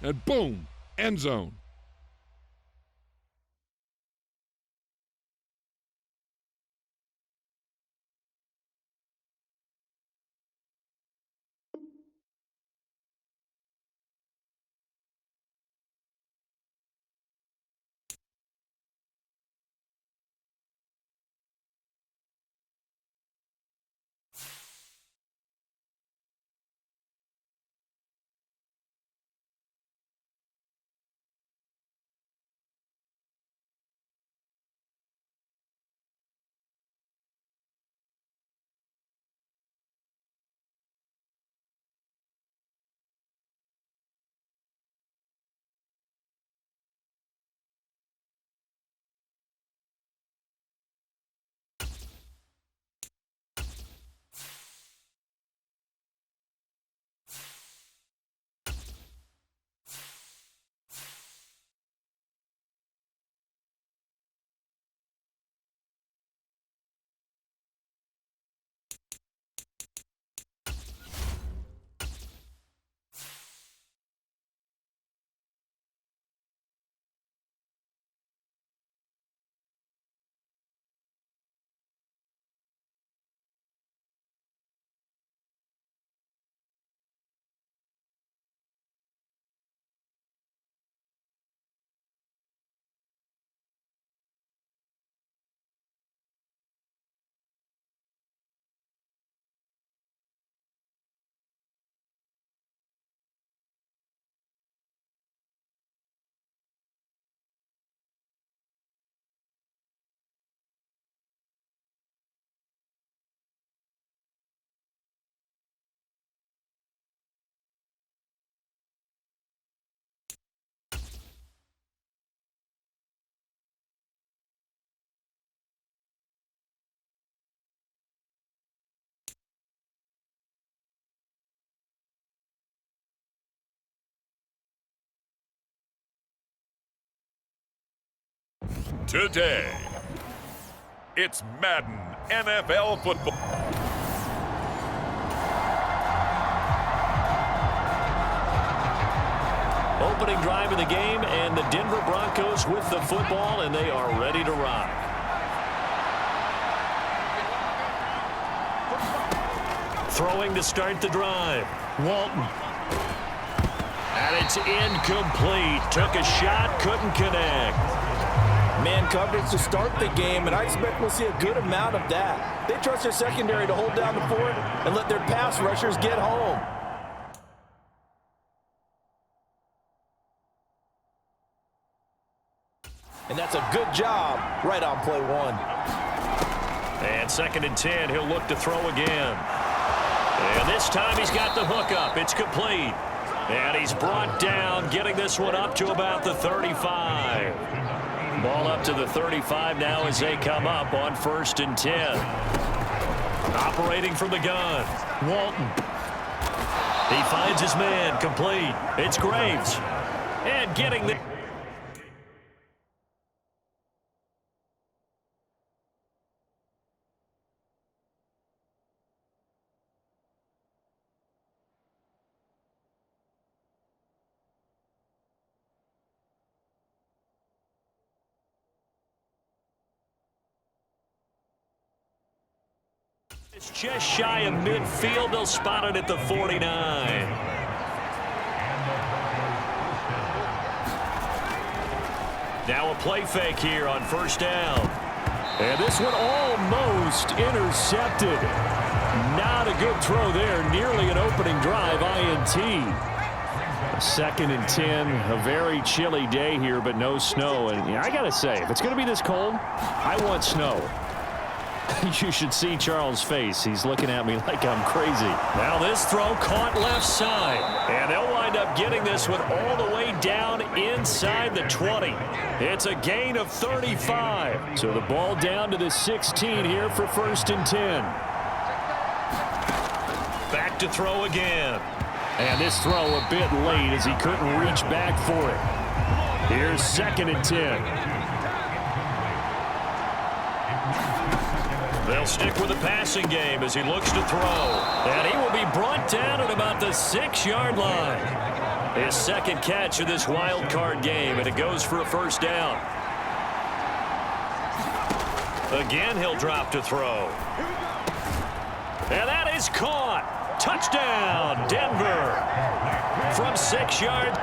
and boom, end zone. Today, it's Madden NFL football. Opening drive of the game, and the Denver Broncos with the football, and they are ready to rock. Throwing to start the drive. Walton. And it's incomplete. Took a shot, couldn't connect. Man coverage to start the game, and I expect we'll see a good amount of that. They trust their secondary to hold down the fort and let their pass rushers get home. And that's a good job right on play one. And 2nd and 10, he'll look to throw again. And this time he's got the hook up. It's complete. And he's brought down, getting this one up to about the 35. Ball up to the 35 now as they come up on 1st and 10. Operating from the gun. Walton. He finds his man, complete. It's Graves. And getting the... It's just shy of midfield. They'll spot it at the 49. Now a play fake here on 1st down. And this one almost intercepted. Not a good throw there. Nearly an opening drive INT. 2nd and 10. A very chilly day here, but no snow. And I got to say, if it's going to be this cold, I want snow. You should see Charles' face. He's looking at me like I'm crazy. Now this throw caught left side. And they'll wind up getting this one all the way down inside the 20. It's a gain of 35. So the ball down to the 16 here for 1st and 10. Back to throw again. And this throw a bit late as he couldn't reach back for it. Here's 2nd and 10. They'll stick with the passing game as he looks to throw. And he will be brought down at about the 6-yard line. His second catch of this wild card game, and it goes for a first down. Again, he'll drop to throw. And that is caught. Touchdown, Denver. From 6 yards.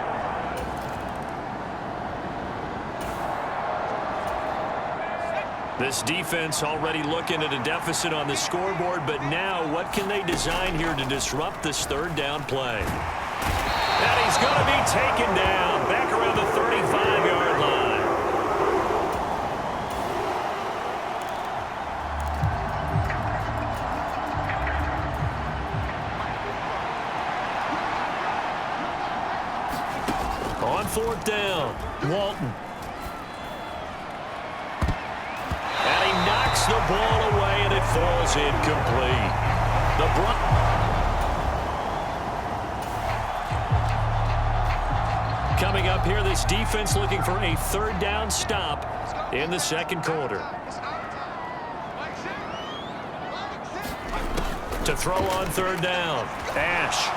This defense already looking at a deficit on the scoreboard, but now what can they design here to disrupt this third down play? And he's going to be taken down back around the 35-yard line. On fourth down, Walton. And he knocks the ball away, and it falls incomplete. Coming up here, this defense looking for a third down stop in the second quarter. To throw on third down, Ash.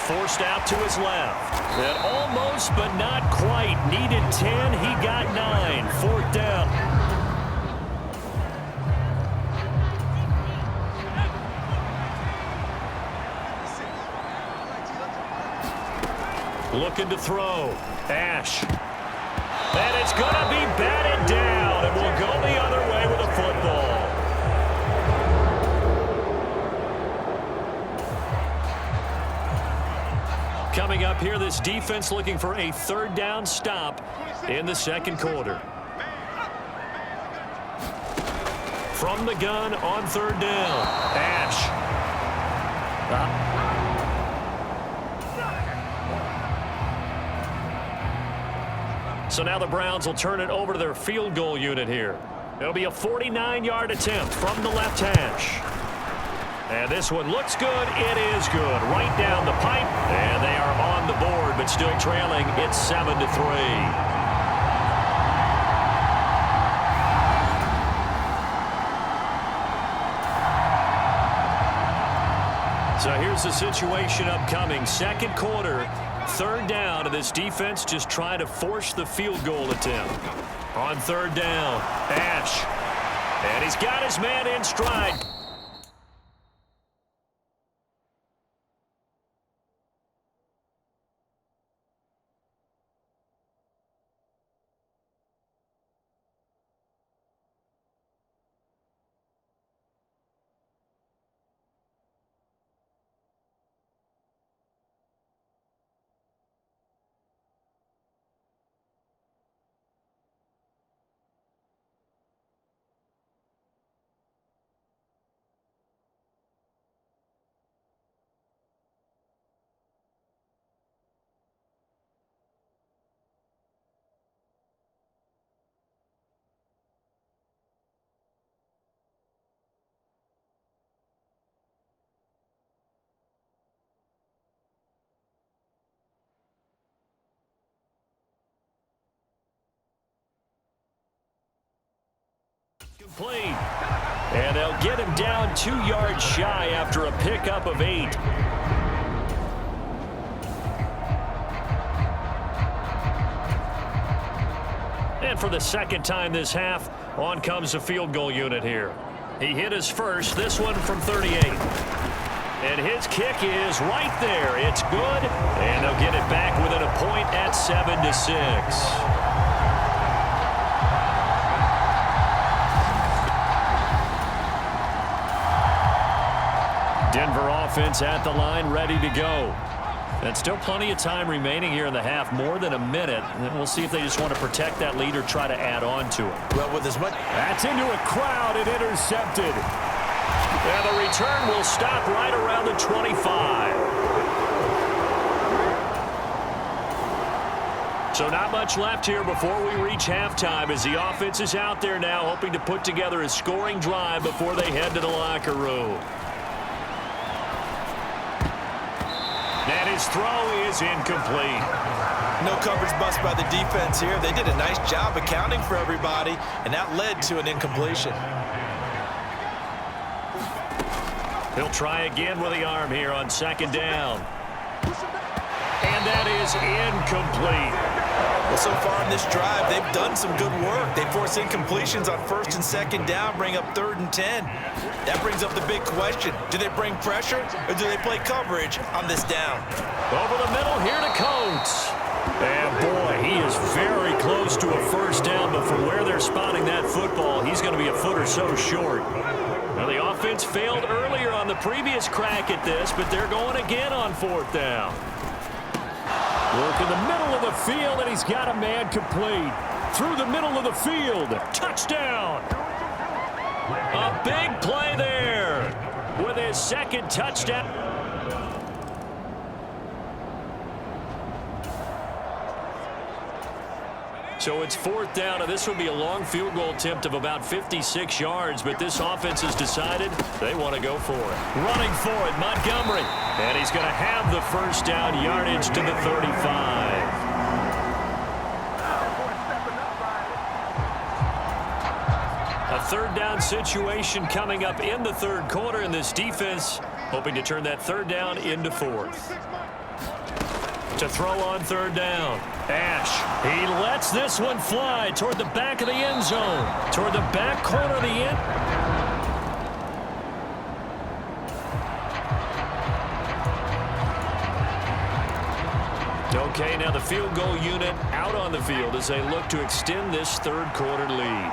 Forced out to his left. And almost, but not quite. Needed 10. He got 9. Fourth down. Looking to throw. Ash. And it's going to be batted down. And will go the other way with a football. Coming up here, this defense looking for a third down stop in the second quarter. From the gun on third down, Ash. So now the Browns will turn it over to their field goal unit here. It'll be a 49-yard attempt from the left hash. And this one looks good. It is good. Right down the pipe. And they are on the board, but still trailing. It's 7-3. So here's the situation upcoming. Second quarter, third down, and this defense just trying to force the field goal attempt. On third down, Ash. And he's got his man in stride. Complete. And they'll get him down 2 yards shy after a pickup of 8. And for the second time this half, on comes the field goal unit here. He hit his first, this one from 38. And his kick is right there. It's good. And they'll get it back within a point at 7-6. Denver offense at the line, ready to go. And still plenty of time remaining here in the half, more than a minute. And we'll see if they just want to protect that lead or try to add on to it. Well, with as much... That's into a crowd and intercepted. And the return will stop right around the 25. So not much left here before we reach halftime as the offense is out there now hoping to put together a scoring drive before they head to the locker room. And his throw is incomplete. No coverage bust by the defense here. They did a nice job accounting for everybody, and that led to an incompletion. He'll try again with the arm here on second down. And that is incomplete. Well, so far in this drive, they've done some good work. They force incompletions on first and second down, bring up 3rd and 10. That brings up the big question. Do they bring pressure or do they play coverage on this down? Over the middle here to Coates. And boy, he is very close to a first down, but from where they're spotting that football, he's going to be a foot or so short. Now, the offense failed earlier on the previous crack at this, but they're going again on 4th down. Work in the middle of the field, and he's got a man complete. Through the middle of the field. Touchdown! A big play there with his second touchdown. So it's 4th down, and this will be a long field goal attempt of about 56 yards, but this offense has decided they want to go for it. Running for it, Montgomery. And he's going to have the first down, yardage to the 35. A 3rd down situation coming up in the 3rd quarter, and this defense hoping to turn that 3rd down into 4th. To throw on 3rd down. Ash, he lets this one fly toward the back of the end zone, toward the back corner of the end. Okay, now the field goal unit out on the field as they look to extend this 3rd quarter lead.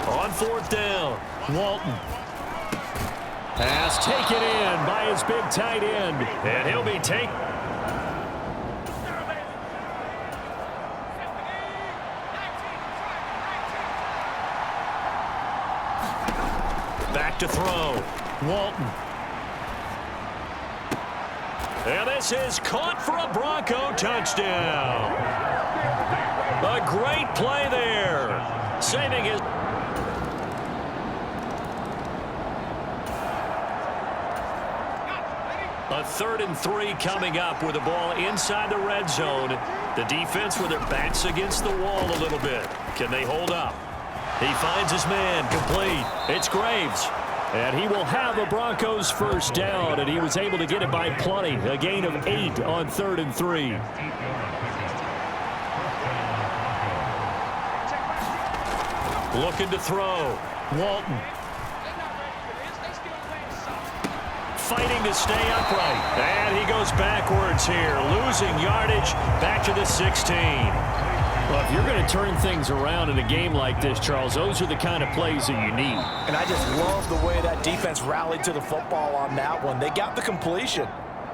On 4th down, Walton. Pass taken in by his big tight end. And he'll be taken. Back to throw. Walton. And this is caught for a Bronco touchdown. A great play there. Saving his... A 3rd and 3 coming up with the ball inside the red zone. The defense with their backs against the wall a little bit. Can they hold up? He finds his man, complete. It's Graves. And he will have the Broncos first down, and he was able to get it by plenty. A gain of 8 on 3rd and 3. Looking to throw. Walton. Fighting to stay upright. And he goes backwards here, losing yardage back to the 16. Well, if you're going to turn things around in a game like this, Charles, those are the kind of plays that you need. And I just love the way that defense rallied to the football on that one. They got the completion,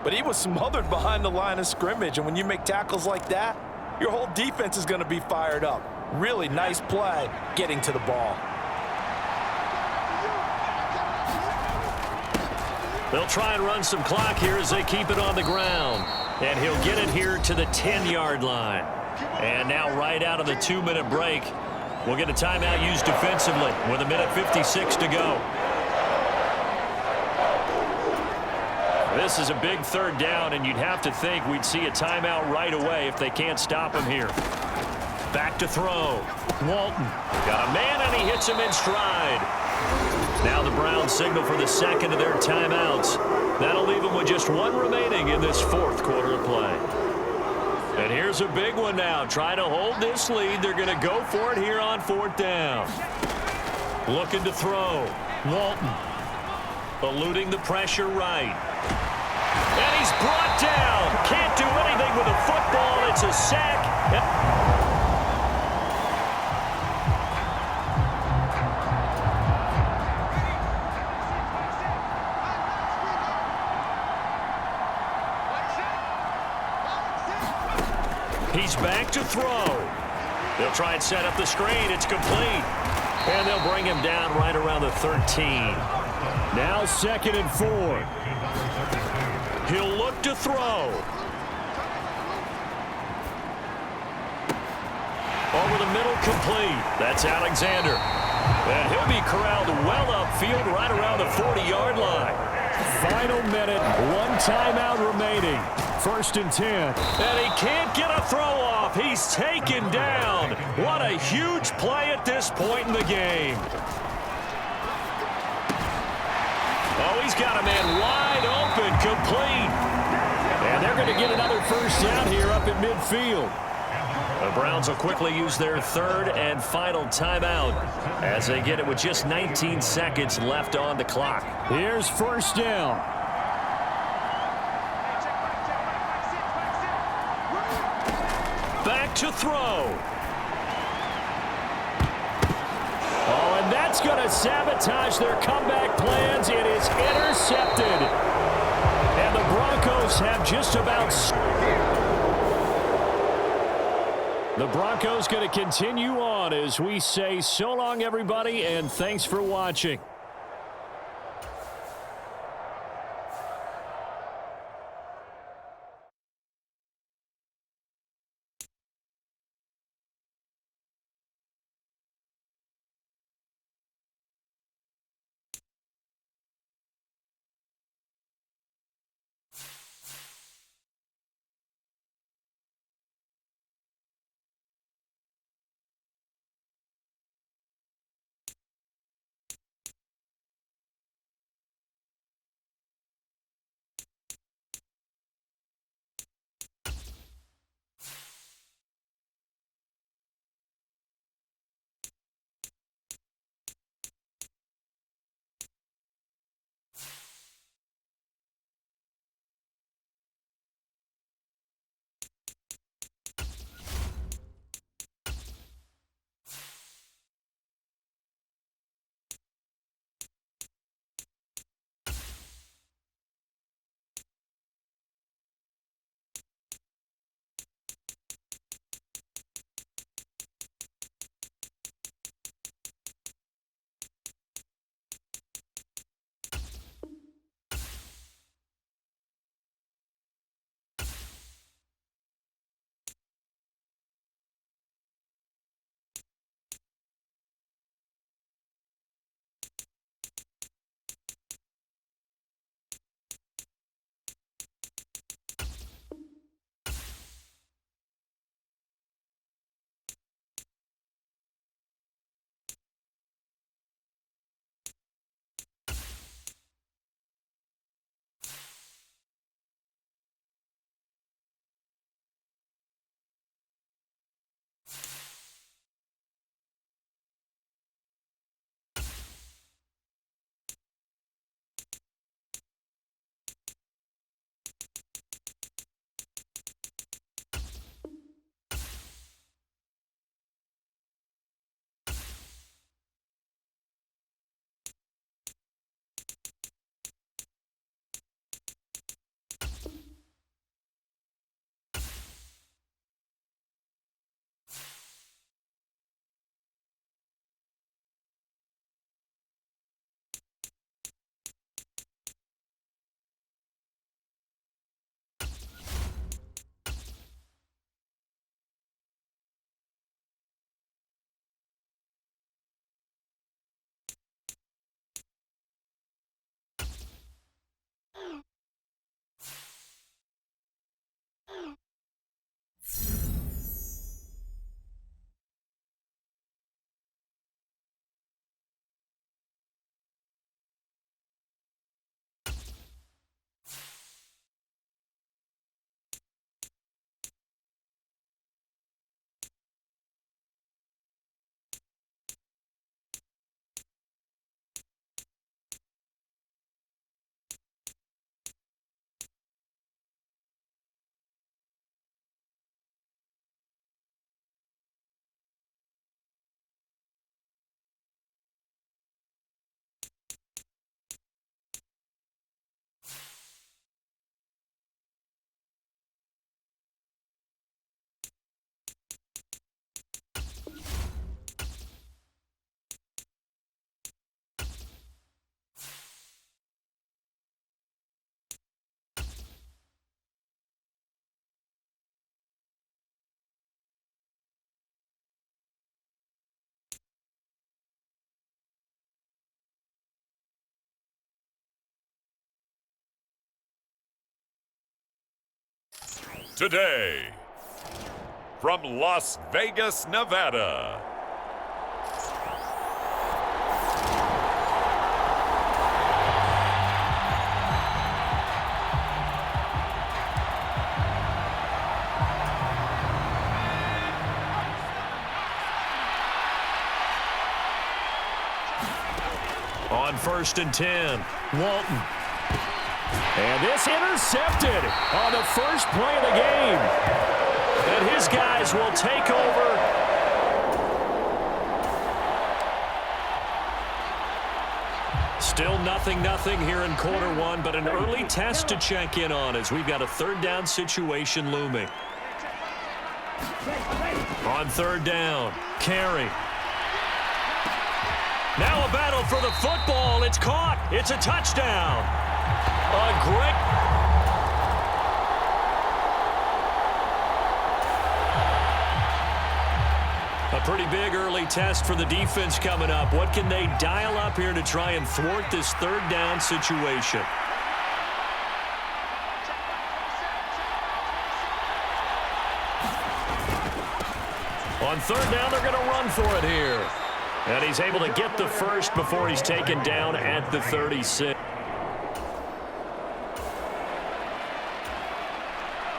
but he was smothered behind the line of scrimmage. And when you make tackles like that, your whole defense is going to be fired up. Really nice play getting to the ball. They'll try and run some clock here as they keep it on the ground. And he'll get it here to the 10-yard line. And now right out of the 2-minute break, we'll get a timeout used defensively with 1:56 to go. This is a big 3rd down, and you'd have to think we'd see a timeout right away if they can't stop him here. Back to throw. Walton got a man, and he hits him in stride. Now the Browns signal for the second of their timeouts. That'll leave them with just 1 remaining in this 4th quarter of play. And here's a big one now. Trying to hold this lead. They're going to go for it here on 4th down. Looking to throw. Walton. Eluding the pressure right. And he's brought down. Can't do anything with a football. It's a sack. He's back to throw. They'll try and set up the screen. It's complete. And they'll bring him down right around the 13. Now 2nd and 4. He'll look to throw. Over the middle, complete. That's Alexander. And he'll be corralled well upfield right around the 40-yard line. Final minute, 1 timeout remaining. 1st and 10. And he can't get a throw off. He's taken down. What a huge play at this point in the game. he's got a man wide open, complete. And they're going to get another first down here up at midfield. The Browns will quickly use their third and final timeout as they get it with just 19 seconds left on the clock. Here's first down. Back to throw. Oh, and that's going to sabotage their comeback plans. It is intercepted. And the Broncos have just about... The Broncos going to continue on as we say so long, everybody, and thanks for watching. Today, from Las Vegas, Nevada, 1st and 10. Walton. And this intercepted on the first play of the game. And his guys will take over. Still 0-0 here in quarter one, but an early test to check in on as we've got a 3rd down situation looming. On 3rd down, Carey. Now a battle for the football. It's caught. It's a touchdown. A great... A pretty big early test for the defense coming up. What can they dial up here to try and thwart this 3rd down situation? On 3rd down, they're going to run for it here. And he's able to get the first before he's taken down at the 36.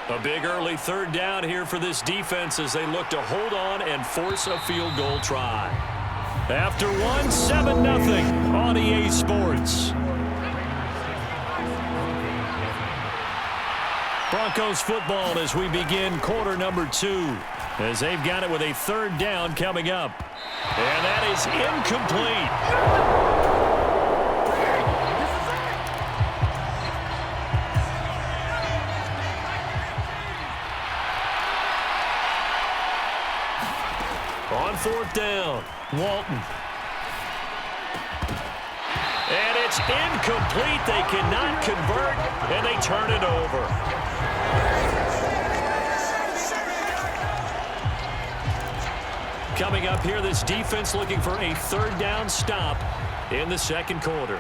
A big early 3rd down here for this defense as they look to hold on and force a field goal try. After one, 7-0 on EA Sports. Broncos football as we begin quarter number 2. As they've got it with a 3rd down coming up. And that is incomplete. On 4th down, Walton. And it's incomplete. They cannot convert, and they turn it over. Coming up here, this defense looking for a 3rd down stop in the 2nd quarter.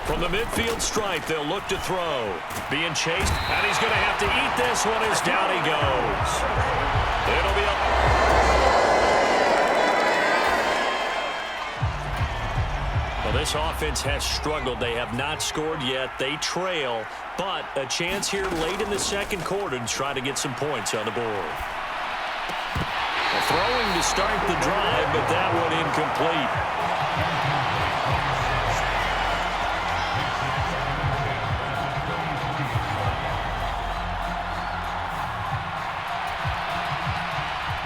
From the midfield stripe, they'll look to throw. Being chased, and he's going to have to eat this one as down he goes. It'll be a... Well, this offense has struggled. They have not scored yet. They trail, but a chance here late in the 2nd quarter to try to get some points on the board. Throwing to start the drive, but that one incomplete.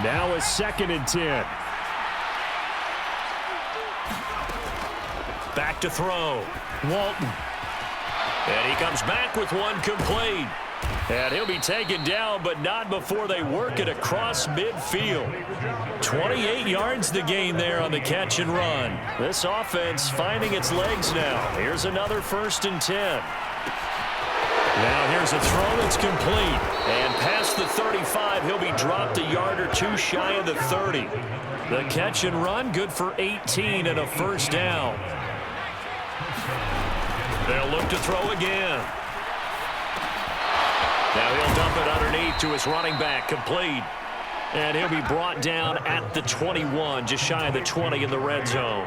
Now a 2nd and 10. Back to throw. Walton. And he comes back with one complete. And he'll be taken down, but not before they work it across midfield. 28 yards the gain there on the catch and run. This offense finding its legs now. Here's another 1st and 10. Now here's a throw that's complete. And past the 35, he'll be dropped a yard or 2 shy of the 30. The catch and run good for 18 and a 1st down. They'll look to throw again. Now he'll dump it underneath to his running back, complete. And he'll be brought down at the 21, just shy of the 20 in the red zone.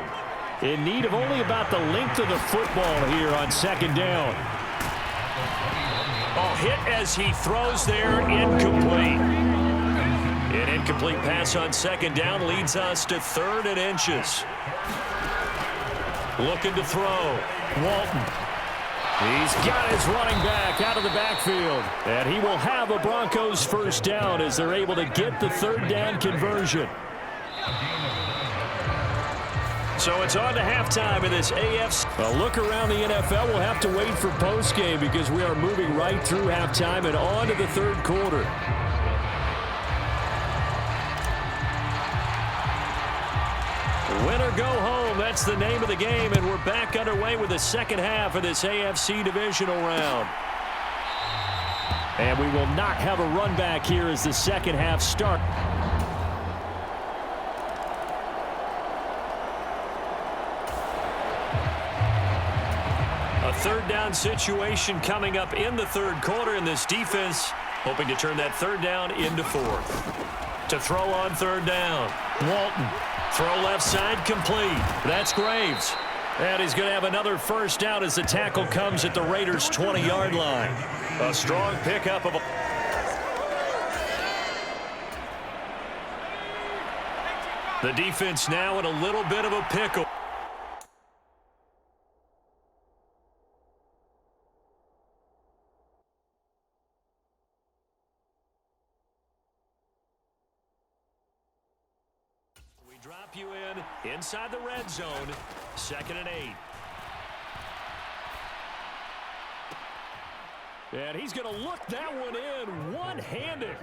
In need of only about the length of the football here on 2nd down. Oh, hit as he throws there, incomplete. An incomplete pass on 2nd down leads us to 3rd and inches. Looking to throw, Walton. He's got his running back out of the backfield. And he will have a Broncos 1st down as they're able to get the 3rd down conversion. So it's on to halftime in this AFC. A look around the NFL. We'll have to wait for postgame because we are moving right through halftime and on to the 3rd quarter. Win or go home, that's the name of the game, and we're back underway with the 2nd half of this AFC divisional round. And we will not have a run back here as the 2nd half starts. A 3rd down situation coming up in the 3rd quarter, and this defense hoping to turn that 3rd down into 4th. To throw on 3rd down, Walton. Throw left side, complete. That's Graves. And he's going to have another 1st down as the tackle comes at the Raiders' 20-yard line. A strong pickup of a... The defense now in a little bit of a pickle. We drop you inside the red zone, 2nd and 8. And he's going to look that one in one-handed.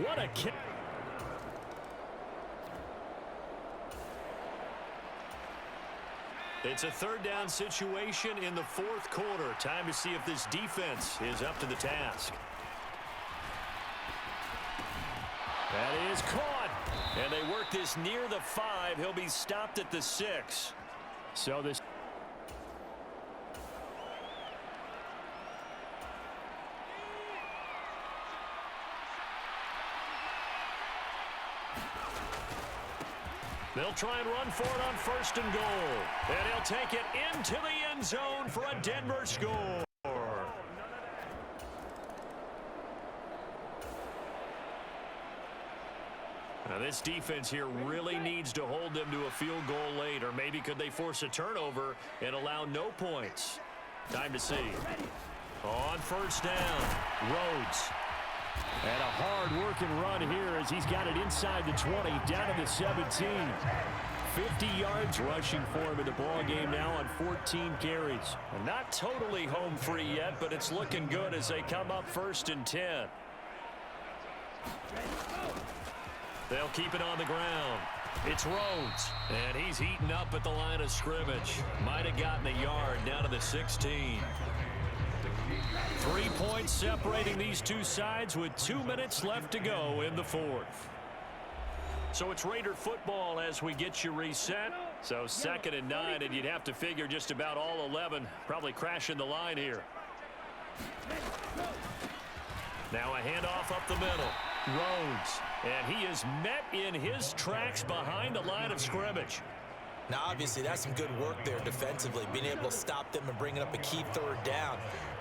What a kick. It's a 3rd down situation in the 4th quarter. Time to see if this defense is up to the task. That is caught. And they work this near the 5. He'll be stopped at the 6. So this... They'll try and run for it on 1st and goal. And he'll take it into the end zone for a Denver score. Now this defense here really needs to hold them to a field goal late, or maybe could they force a turnover and allow no points? Time to see. On 1st down, Rhodes. And a hard-working run here as he's got it inside the 20, down to the 17. 50 yards rushing for him in the ball game now on 14 carries. And not totally home free yet, but it's looking good as they come up 1st and 10. They'll keep it on the ground. It's Rhodes, and he's eaten up at the line of scrimmage. Might have gotten a yard down to the 16. 3 points separating these two sides with 2 minutes left to go in the 4th. So it's Raider football as we get you reset. So 2nd and 9, and you'd have to figure just about all 11 probably crashing the line here. Now a handoff up the middle. Rhodes, and he is met in his tracks behind the line of scrimmage. Now, obviously, that's some good work there defensively, being able to stop them and bringing up a key 3rd down.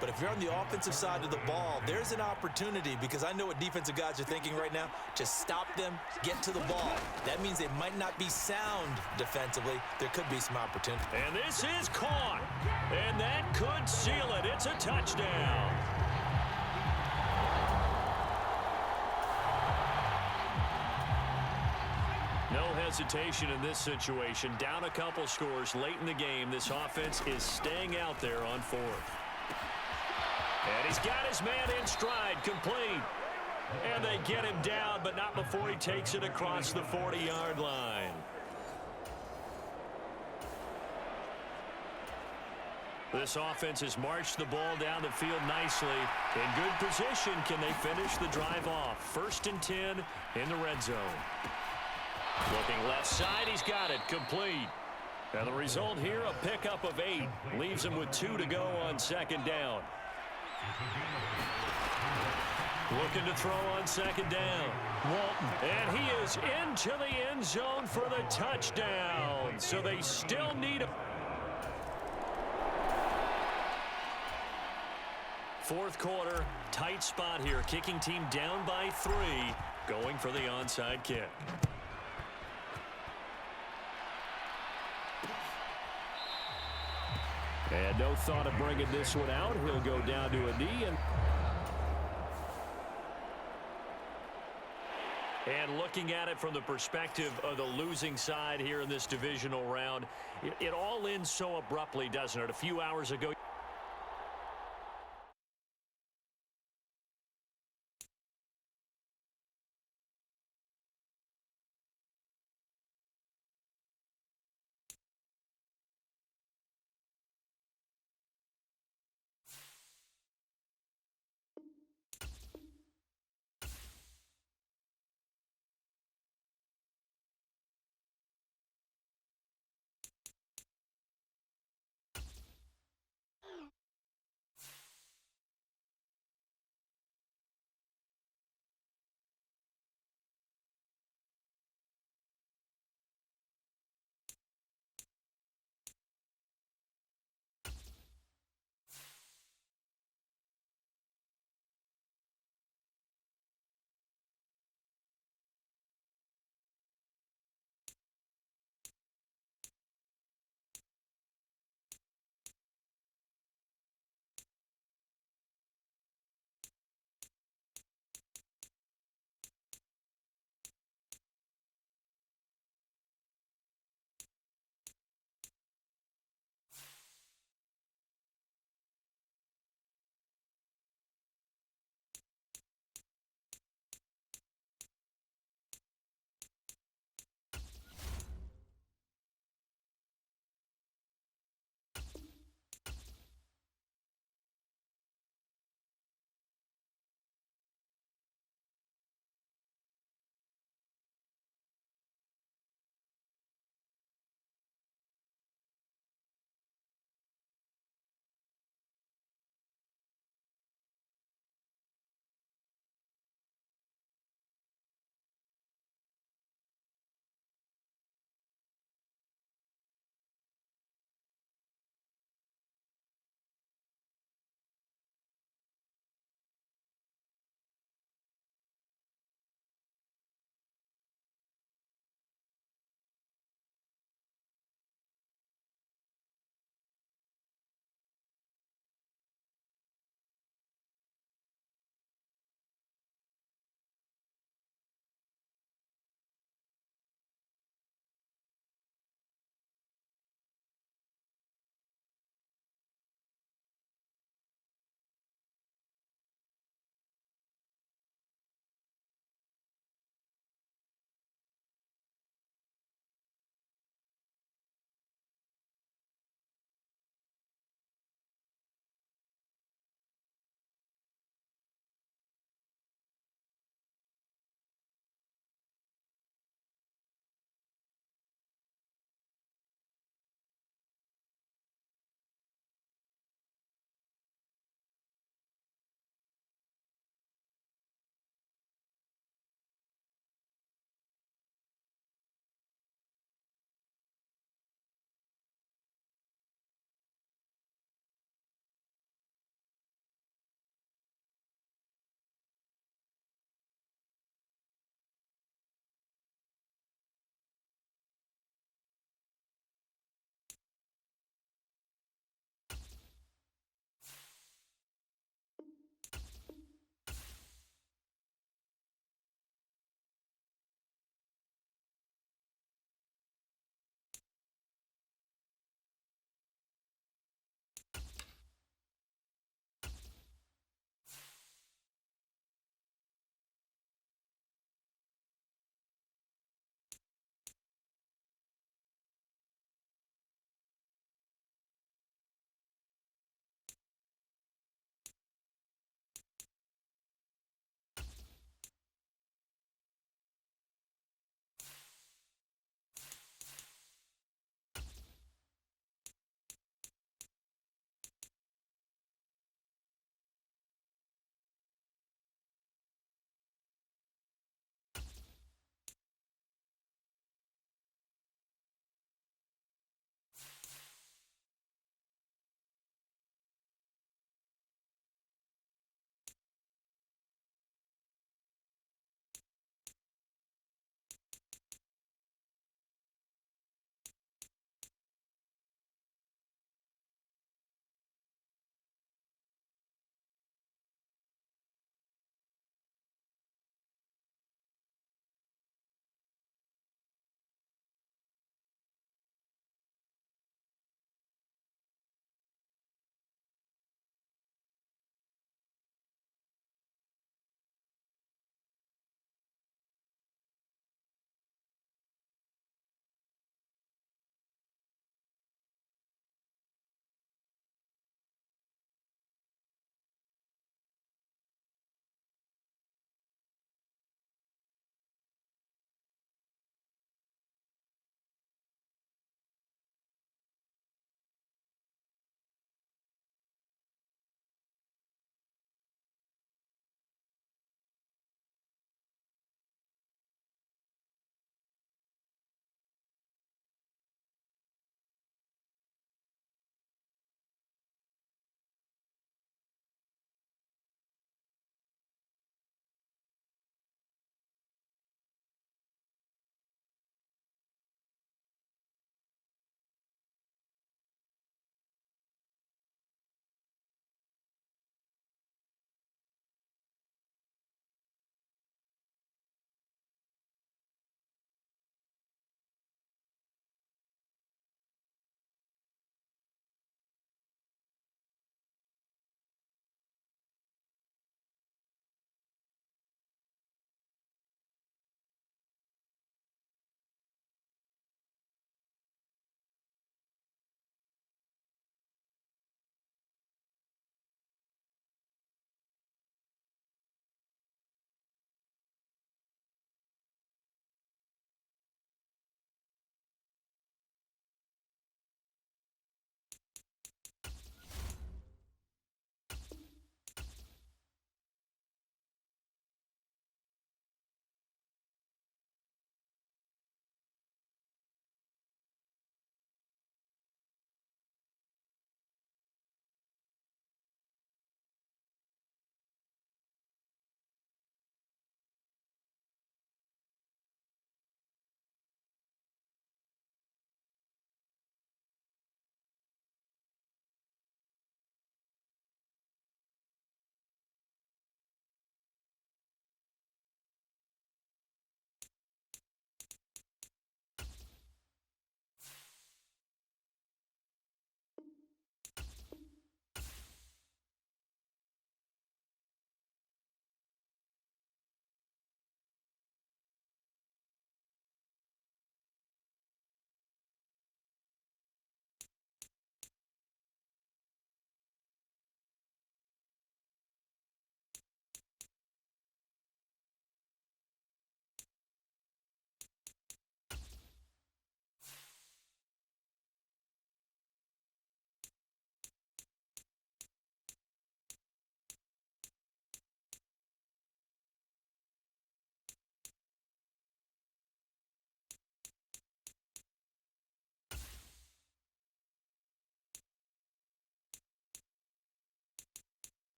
But if you're on the offensive side of the ball, there's an opportunity, because I know what defensive guys are thinking right now. Just stop them, get to the ball. That means they might not be sound defensively. There could be some opportunity. And this is caught, and that could seal it. It's a touchdown. No hesitation in this situation. Down a couple scores late in the game. This offense is staying out there on 4th. And he's got his man in stride, complete. And they get him down, but not before he takes it across the 40-yard line. This offense has marched the ball down the field nicely. In good position, can they finish the drive off? 1st and 10 in the red zone. Looking left side, he's got it, complete. Now the result here, a pickup of 8. Leaves him with 2 to go on 2nd down. Looking to throw on 2nd down. Walton, and he is into the end zone for the touchdown. So they still need a... 4th quarter, tight spot here. Kicking team down by 3, going for the onside kick. And no thought of bringing this one out. He'll go down to a knee. And looking at it from the perspective of the losing side here in this divisional round, it all ends so abruptly, doesn't it? A few hours ago.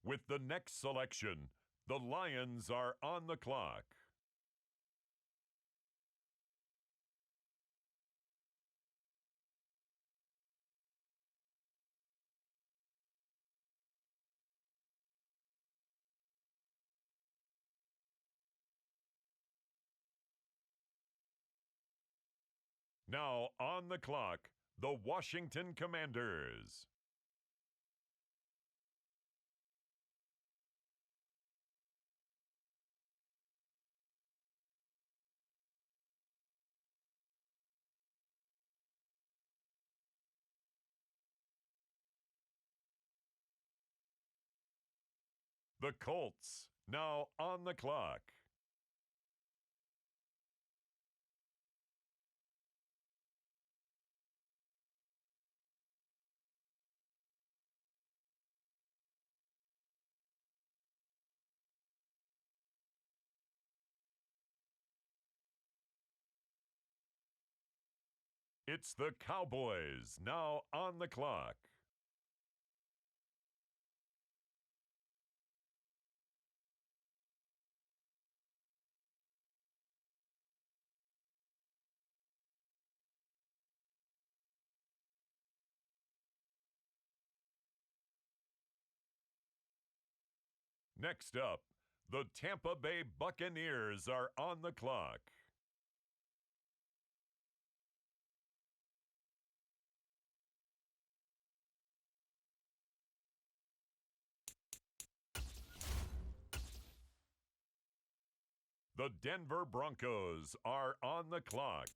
With the next selection, the Lions are on the clock. Now on the clock, the Washington Commanders. The Colts, now on the clock. It's the Cowboys, now on the clock. Next up, the Tampa Bay Buccaneers are on the clock. The Denver Broncos are on the clock.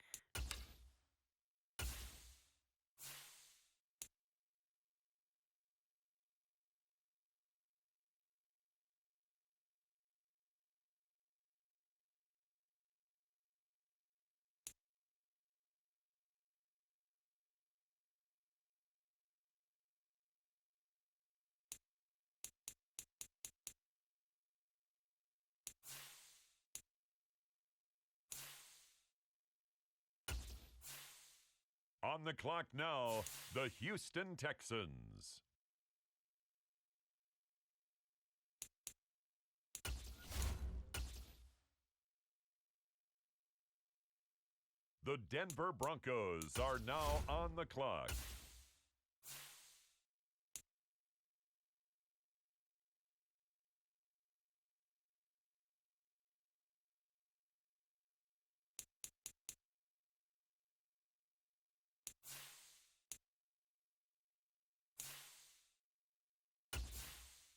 On the clock now, the Houston Texans. The Denver Broncos are now on the clock.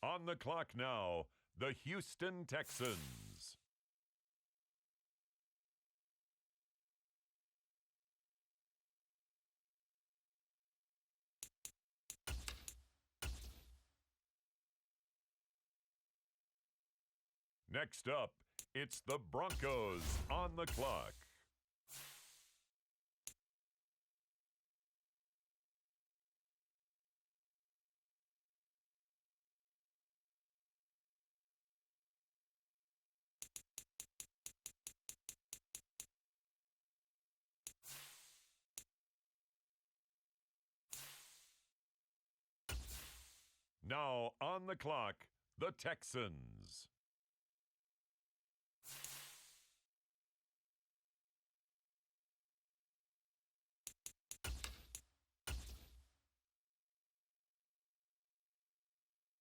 On the clock now, the Houston Texans. Next up, it's the Broncos on the clock. Now on the clock, the Texans.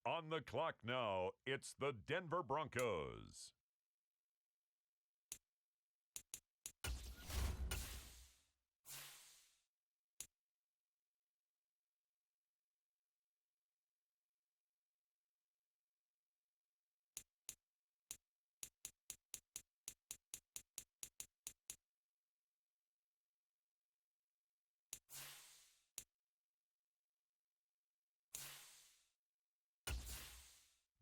On the clock now, it's the Denver Broncos.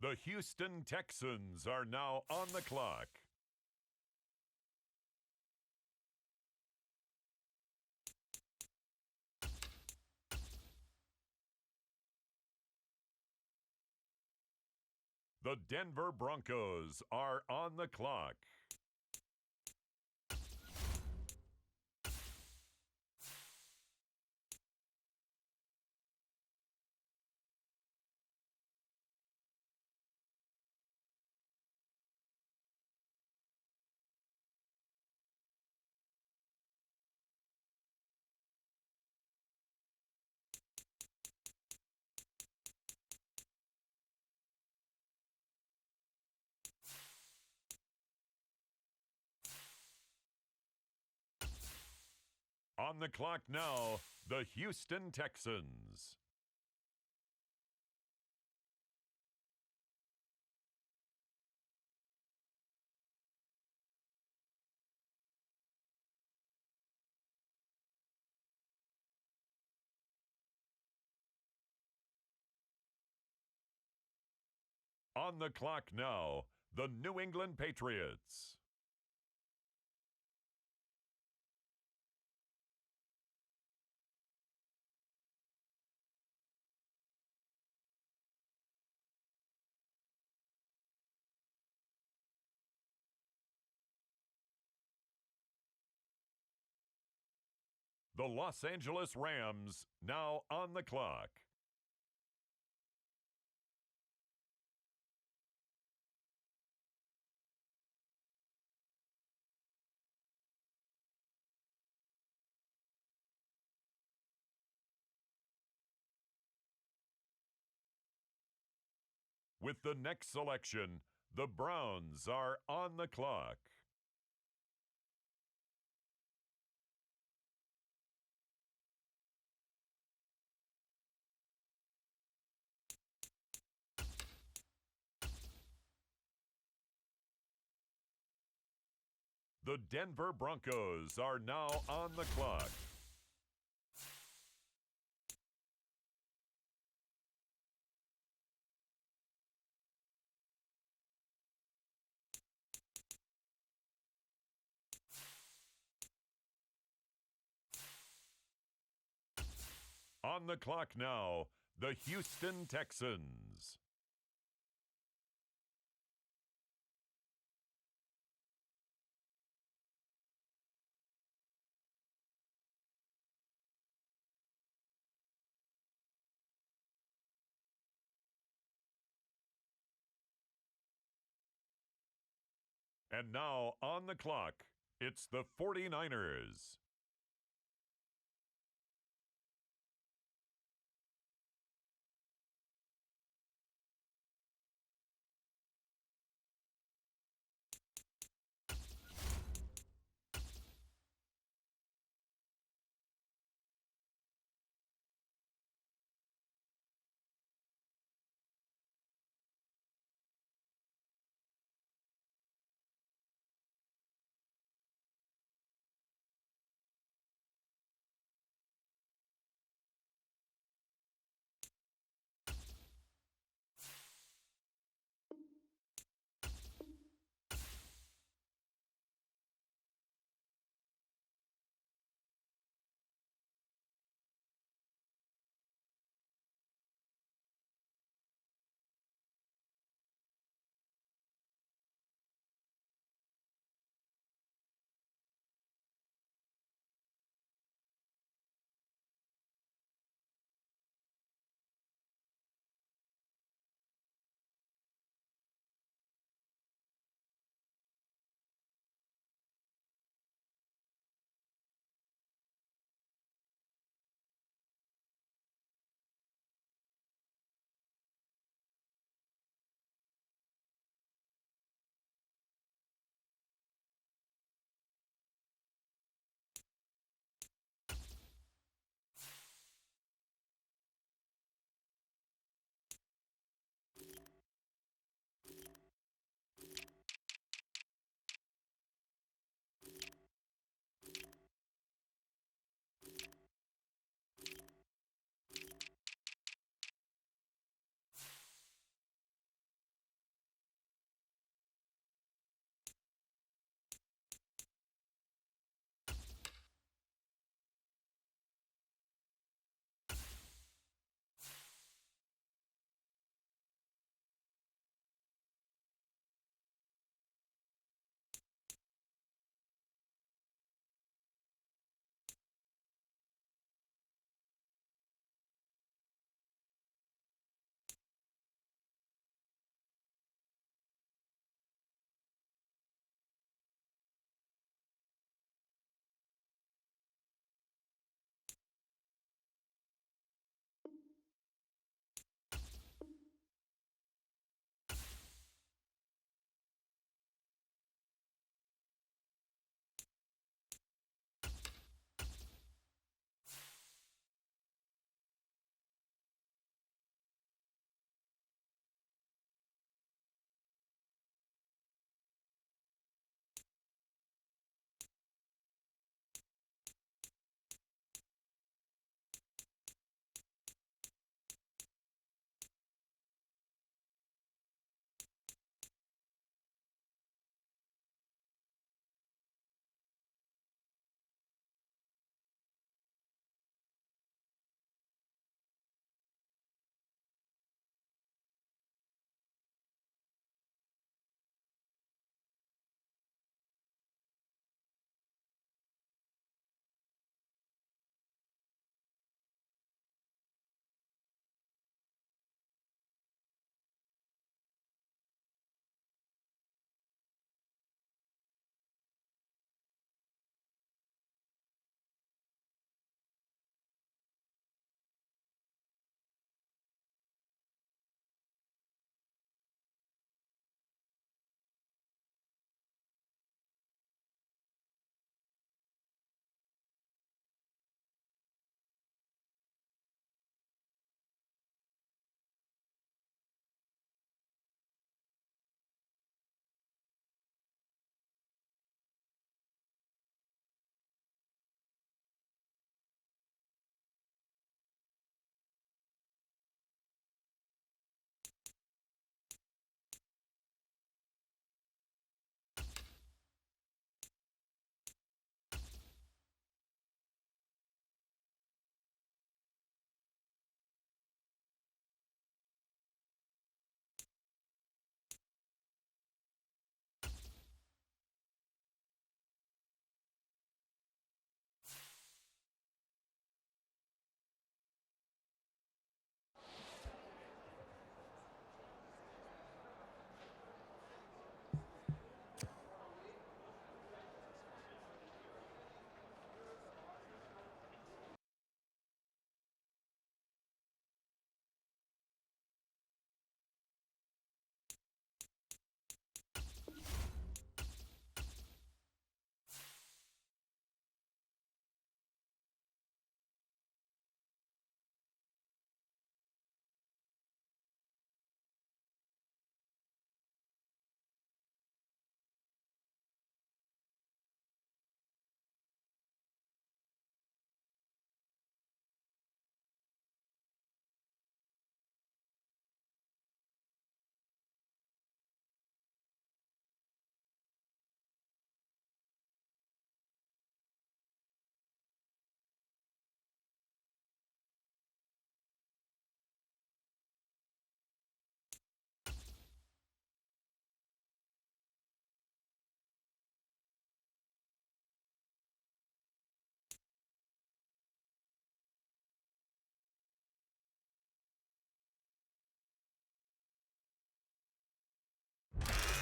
The Houston Texans are now on the clock. The Denver Broncos are on the clock. On the clock now, the Houston Texans. On the clock now, the New England Patriots. The Los Angeles Rams now on the clock. With the next selection, the Browns are on the clock. The Denver Broncos are now on the clock. On the clock now, the Houston Texans. And now on the clock, it's the 49ers.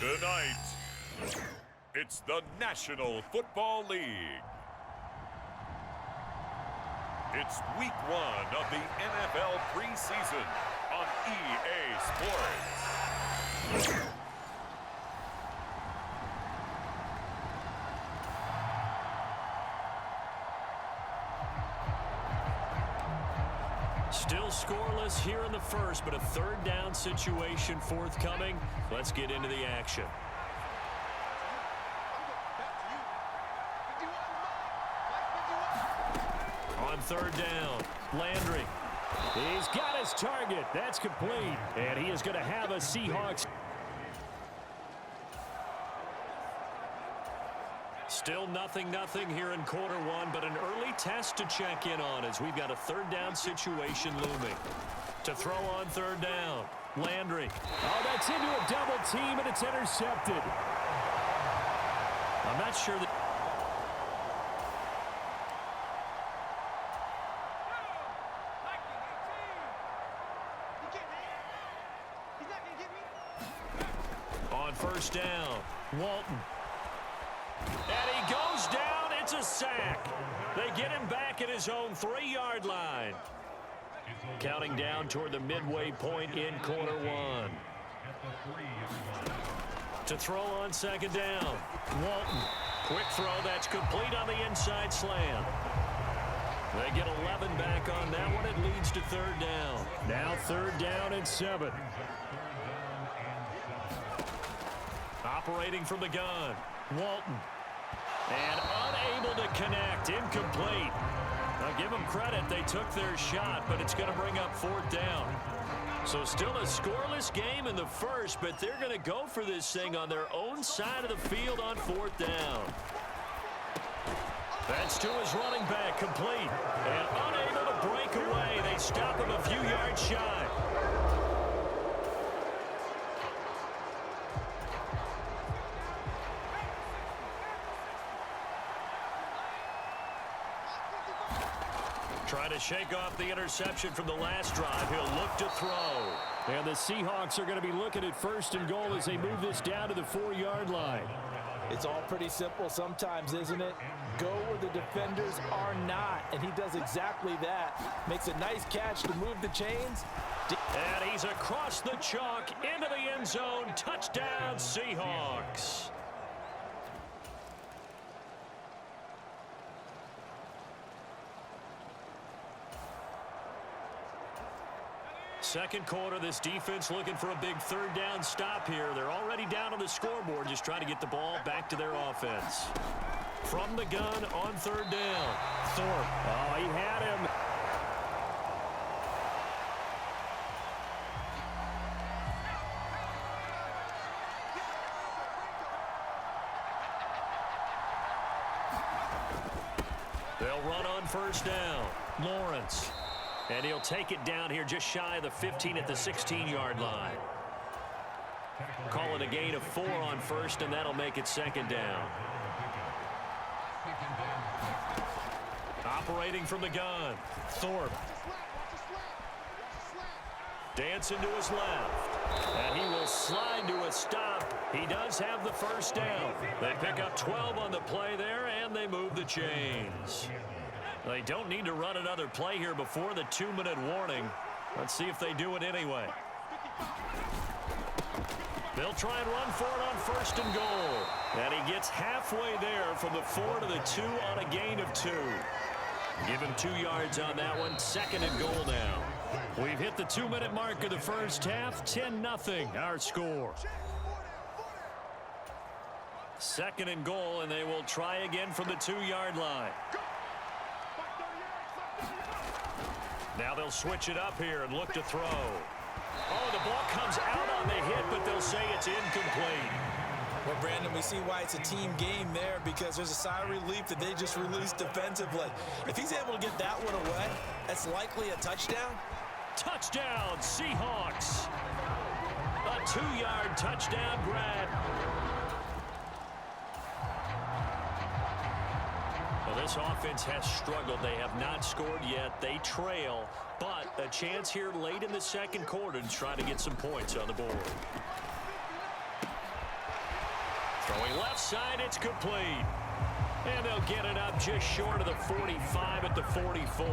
Tonight, it's the National Football League. It's week 1 of the NFL preseason on EA Sports. Still scoreless here in the first, but a third down situation forthcoming. Let's get into the action. On third down, Landry. He's got his target. That's complete. And he is going to have a Seahawks. Still nothing here in quarter one, but an early test to check in on as we've got a third down situation looming. To throw on third down, Landry. Oh, that's into a double team, and it's intercepted. I'm not sure that... On first down, Walton. And he goes down. It's a sack. They get him back at his own 3-yard line. Counting down toward the midway point in quarter one. To throw on second down, Walton. Quick throw. That's complete on the inside slant. They get 11 back on that one. It leads to third down. Now third down and 7. Operating from the gun, Walton. And unable to connect. Incomplete. I'll give them credit. They took their shot, but it's going to bring up fourth down. So still a scoreless game in the first, but they're going to go for this thing on their own side of the field on fourth down. That's to his running back, complete. And unable to break away. They stop him a few yards shy. Trying to shake off the interception from the last drive. He'll look to throw. And the Seahawks are going to be looking at first and goal as they move this down to the 4-yard line. It's all pretty simple sometimes, isn't it? Go where the defenders are not, and he does exactly that. Makes a nice catch to move the chains. And he's across the chalk into the end zone. Touchdown, Seahawks. Second quarter, this defense looking for a big third down stop here. They're already down on the scoreboard, just trying to get the ball back to their offense. From the gun on third down, Thorpe. Oh, he had him. They'll run on first down. Lawrence. And he'll take it down here just shy of the 15 at the 16-yard line. Call it a gain of 4 on first, and that'll make it second down. Operating from the gun, Thorpe. Dancing to his left. And he will slide to a stop. He does have the first down. They pick up 12 on the play there, and they move the chains. They don't need to run another play here before the 2-minute warning. Let's see if they do it anyway. They'll try and run for it on first and goal. And he gets halfway there from the 4 to the 2 on a gain of 2. Give him 2 yards on that one. Second and goal now. We've hit the 2-minute mark of the first half. 10-0 our score. Second and goal, and they will try again from the 2-yard line. Now they'll switch it up here and look to throw. Oh, the ball comes out on the hit, but they'll say it's incomplete. Well, Brandon, we see why it's a team game there, because there's a sigh of relief that they just released defensively. If he's able to get that one away, that's likely a touchdown. Touchdown, Seahawks. A 2-yard touchdown grab. Well, this offense has struggled. They have not scored yet. They trail, but a chance here late in the second quarter to try to get some points on the board. Throwing left side, it's complete. And they'll get it up just short of the 45 at the 44.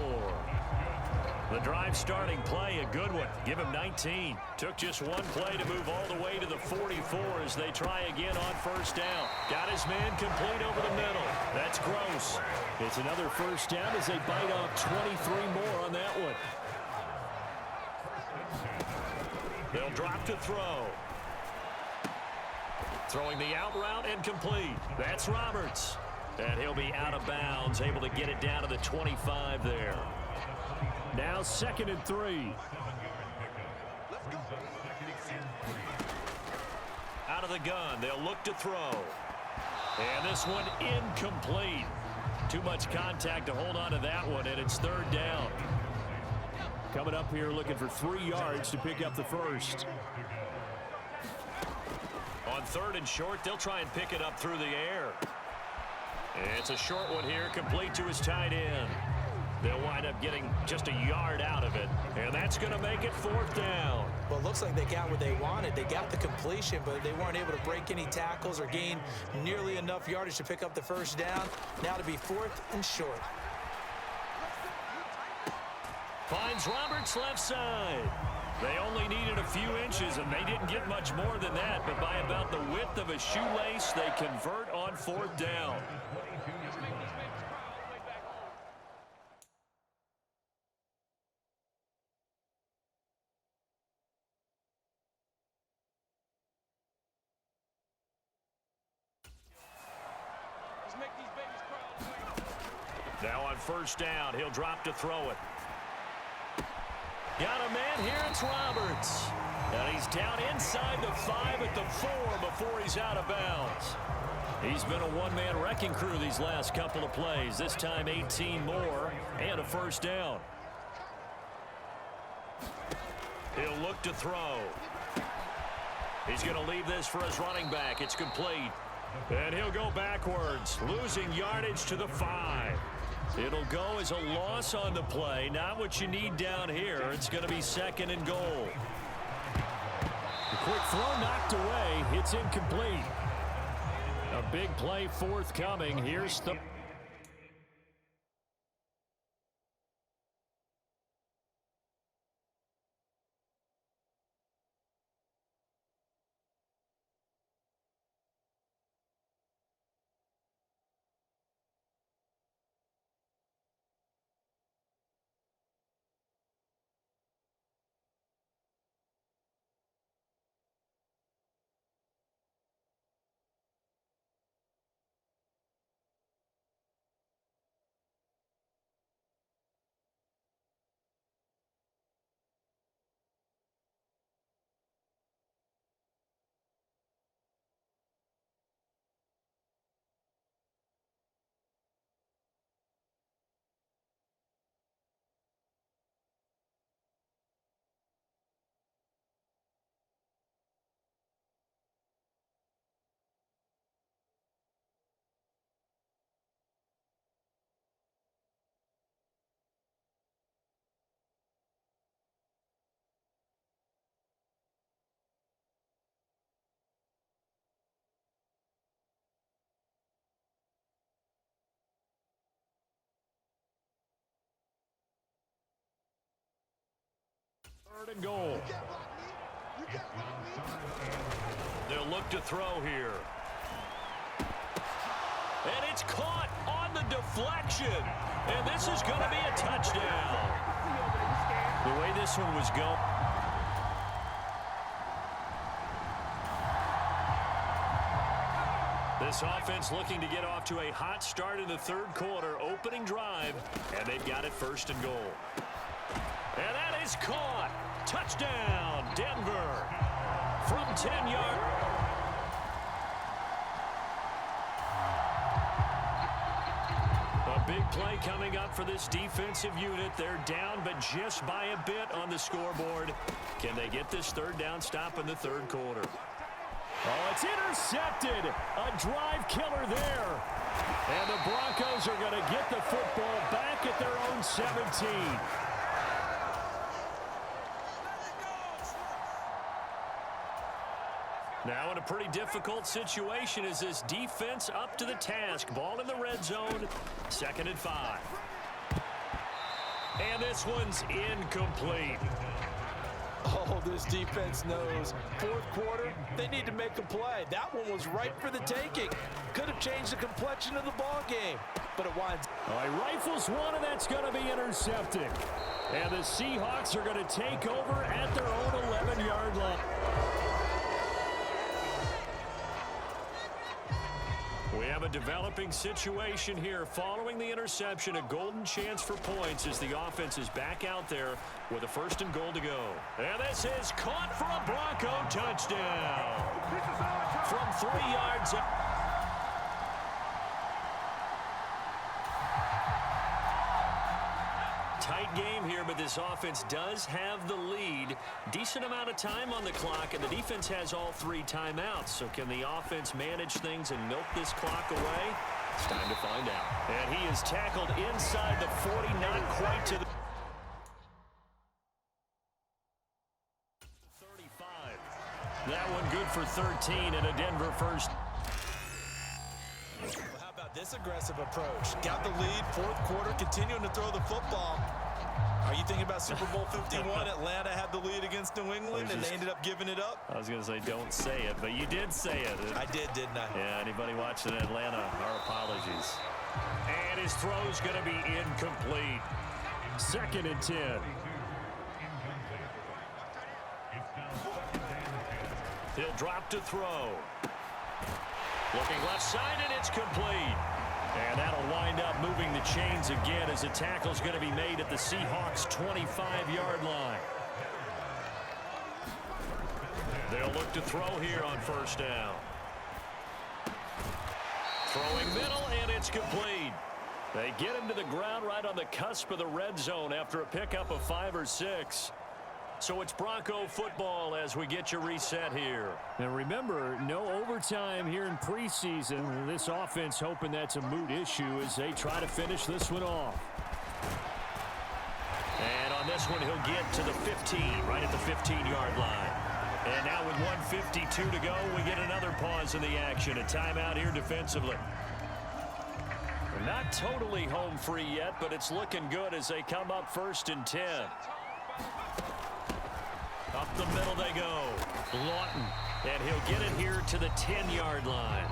The drive starting play, a good one. Give him 19. Took just one play to move all the way to the 44 as they try again on first down. Got his man complete over the middle. That's Gross. It's another first down as they bite off 23 more on that one. They'll drop to throw. Throwing the out route and complete. That's Roberts. And he'll be out of bounds, able to get it down to the 25 there. Now 2nd and 3. Out of the gun, they'll look to throw. And this one incomplete. Too much contact to hold on to that one, and it's 3rd down. Coming up here looking for 3 yards to pick up the first. On 3rd and short, they'll try and pick it up through the air. It's a short one here, complete to his tight end. They'll wind up getting just a yard out of it, and that's going to make it 4th down. Well, it looks like they got what they wanted. They got the completion, but they weren't able to break any tackles or gain nearly enough yardage to pick up the first down. Now to be 4th and short. Finds Roberts left side. They only needed a few inches, and they didn't get much more than that, but by about the width of a shoelace, they convert on 4th down. Now on first down, he'll drop to throw it. Got a man here, it's Roberts. And he's down inside the 5 at the 4 before he's out of bounds. He's been a one-man wrecking crew these last couple of plays. This time 18 more and a first down. He'll look to throw. He's going to leave this for his running back. It's complete. And he'll go backwards, losing yardage to the 5. It'll go as a loss on the play. Not what you need down here. It's going to be 2nd and goal. The quick throw knocked away. It's incomplete. A big play forthcoming. Here's the... Third and goal. They'll look to throw here. And it's caught on the deflection. And this is going to be a touchdown. The way this one was going. This offense looking to get off to a hot start in the 3rd quarter. Opening drive. And they've got it 1st and goal. And that is caught. Touchdown, Denver. From 10 yards. A big play coming up for this defensive unit. They're down, but just by a bit on the scoreboard. Can they get this 3rd down stop in the 3rd quarter? Oh, it's intercepted. A drive killer there. And the Broncos are going to get the football back at their own 17. Now in a pretty difficult situation as this defense up to the task. Ball in the red zone, 2nd and 5. And this one's incomplete. Oh, this defense knows. 4th quarter, they need to make a play. That one was ripe for the taking. Could have changed the complexion of the ball game, but it winds. All right, rifles one, and that's going to be intercepted. And the Seahawks are going to take over at their own 11-yard line. We have a developing situation here following the interception. A golden chance for points as the offense is back out there with a 1st and goal to go. And this is caught for a Bronco touchdown. From 3 yards out. Tight game here, but this offense does have the lead. Decent amount of time on the clock, and the defense has all 3 timeouts. So can the offense manage things and milk this clock away? It's time to find out. And he is tackled inside the 40, not quite to the 35. That one good for 13 and a Denver first. How about this aggressive approach? Got the lead, 4th quarter, continuing to throw the football. Are you thinking about Super Bowl 51? Atlanta had the lead against New England, and they ended up giving it up? I was going to say don't say it, but you did say it. I did, didn't I? Yeah, anybody watching Atlanta, our apologies. And his throw's going to be incomplete. 2nd and 10. He'll drop to throw. Looking left side, and it's complete. And that'll wind up moving the chains again as the tackle's going to be made at the Seahawks' 25-yard line. They'll look to throw here on 1st down. Throwing middle, and it's complete. They get him to the ground right on the cusp of the red zone after a pickup of 5 or 6. So it's Bronco football as we get you reset here. And remember, no overtime here in preseason. This offense hoping that's a moot issue as they try to finish this one off. And on this one, he'll get to the 15, right at the 15-yard line. And now with 1:52 to go, we get another pause in the action. A timeout here defensively. They're not totally home free yet, but it's looking good as they come up 1st and 10. Up the middle they go. Lawton. And he'll get it here to the 10-yard line.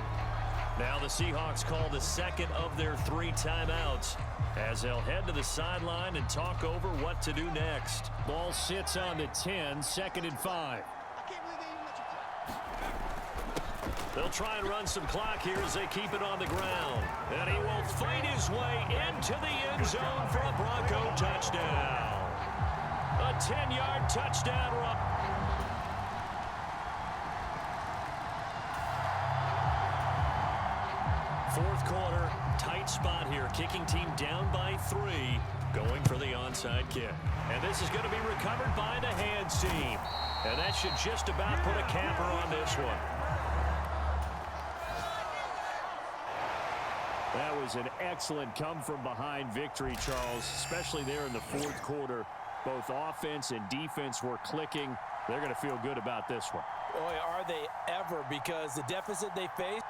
Now the Seahawks call the 2nd of their 3 timeouts as they'll head to the sideline and talk over what to do next. Ball sits on the 10, 2nd and 5. They'll try and run some clock here as they keep it on the ground. And he will fight his way into the end zone for a Bronco touchdown. A 10-yard touchdown run. Fourth quarter, tight spot here. Kicking team down by 3, going for the onside kick. And this is going to be recovered by the hands team. And that should just about put a capper on this one. That was an excellent come-from-behind victory, Charles, especially there in the 4th quarter. Both offense and defense were clicking. They're going to feel good about this one. Boy, are they ever, because the deficit they face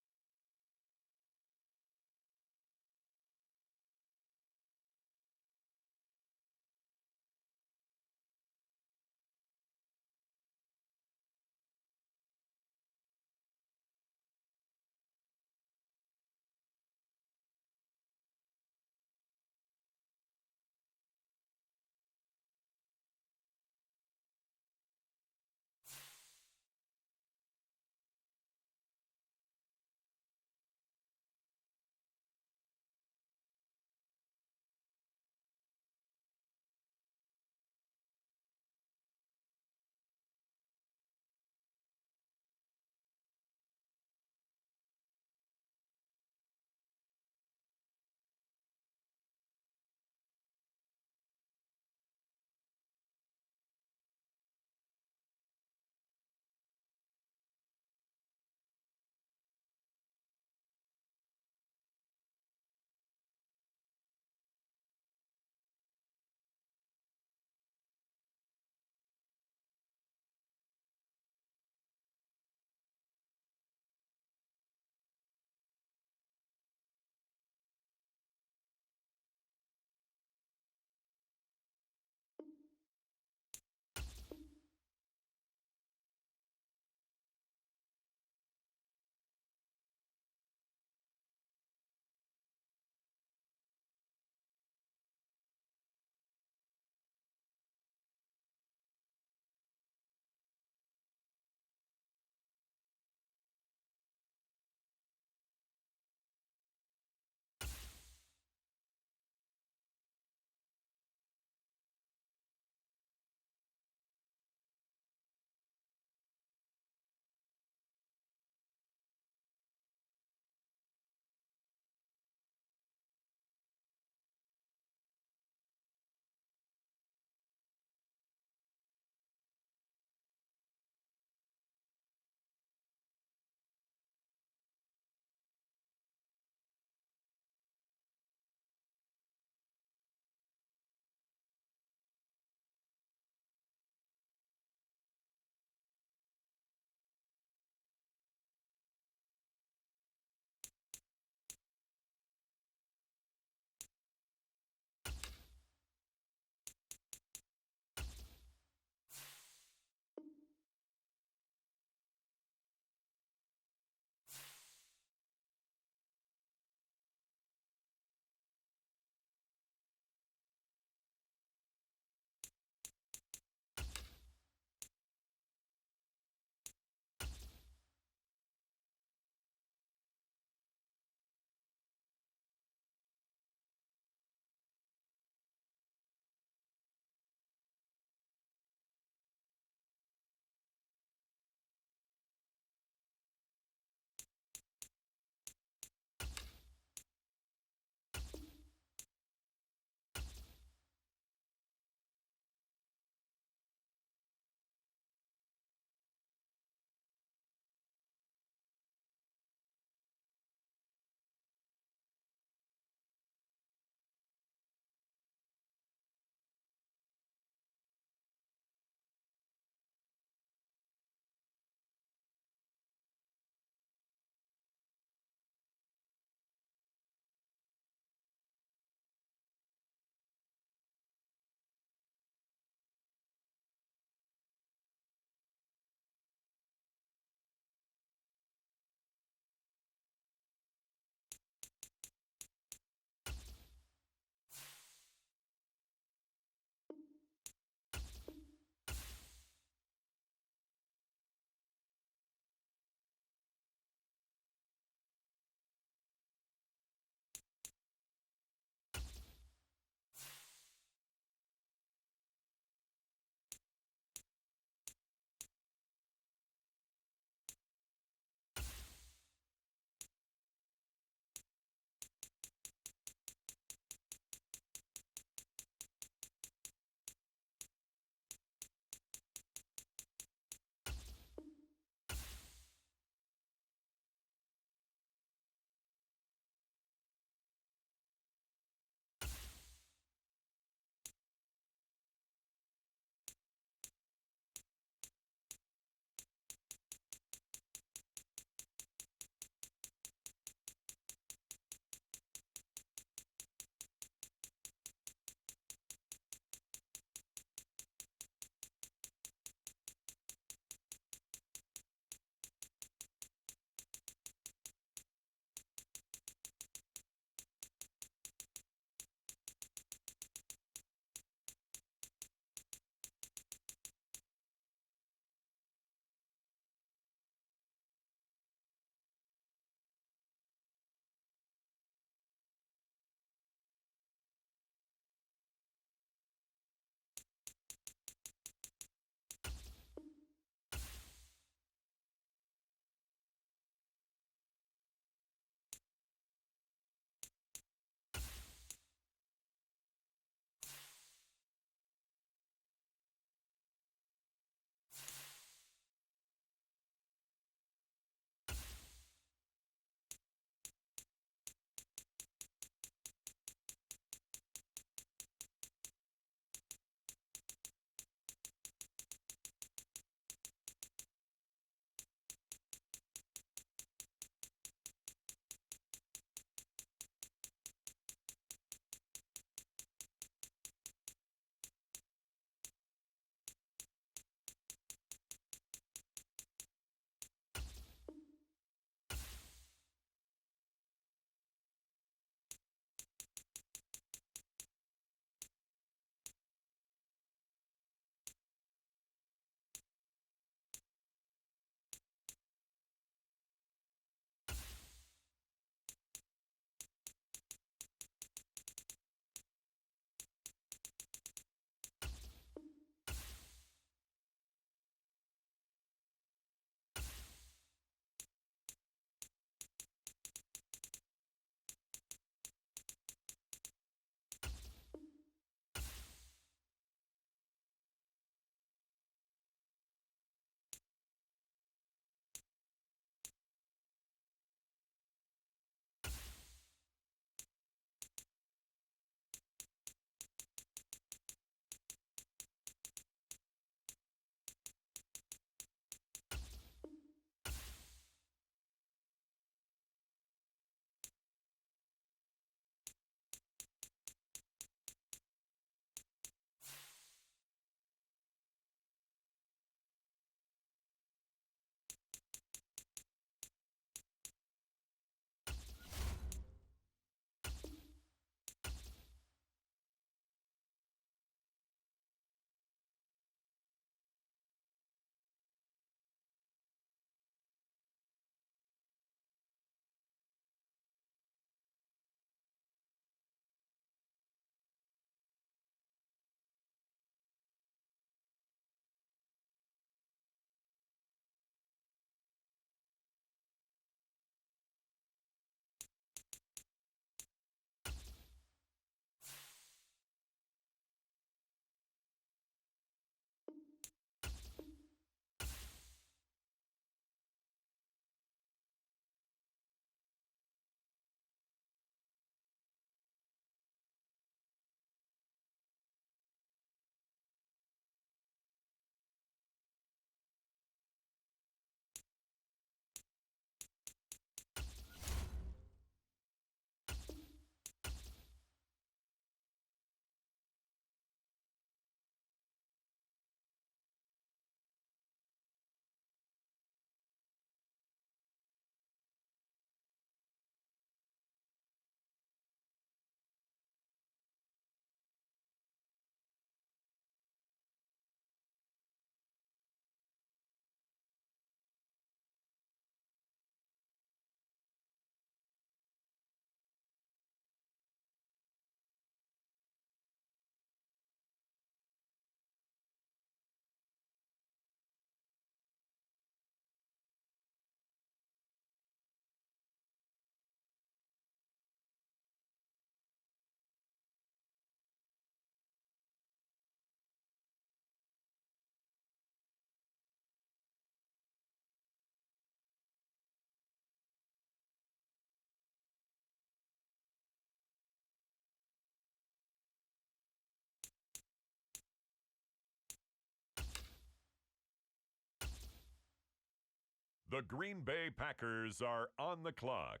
The Green Bay Packers are on the clock.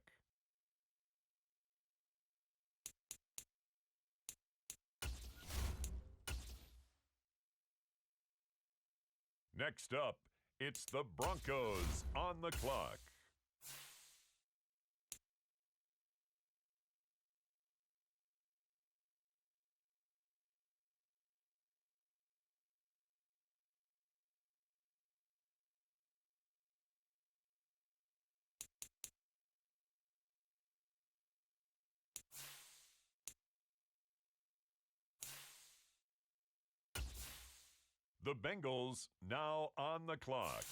Next up, it's the Broncos on the clock. The Bengals now on the clock.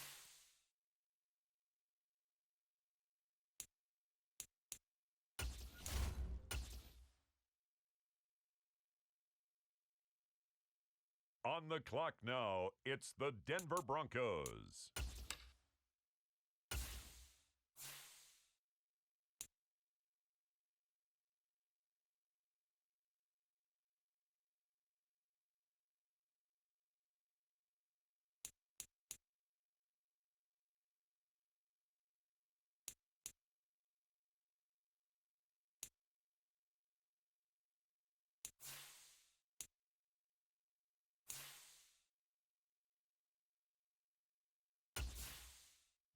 On the clock now, it's the Denver Broncos.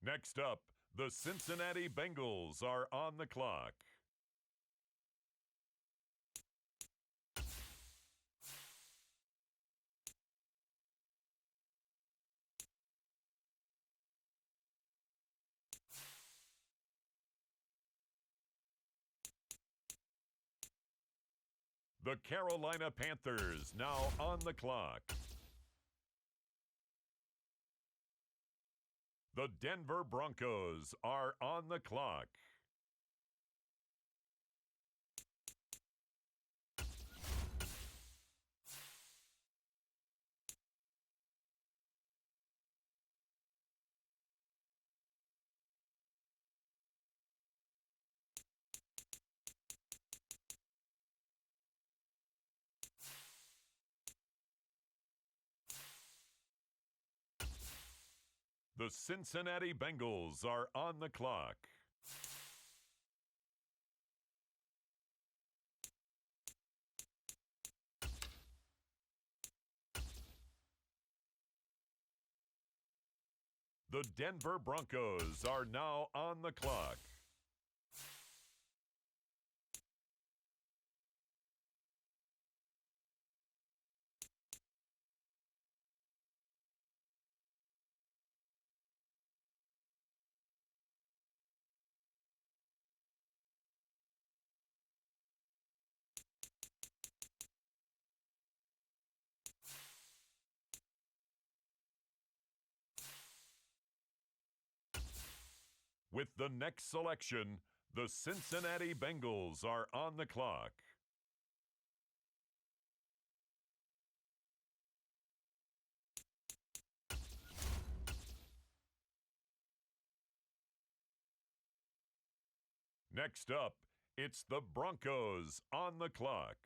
Next up, the Cincinnati Bengals are on the clock. The Carolina Panthers now on the clock. The Denver Broncos are on the clock. The Cincinnati Bengals are on the clock. The Denver Broncos are now on the clock. With the next selection, the Cincinnati Bengals are on the clock. Next up, it's the Broncos on the clock.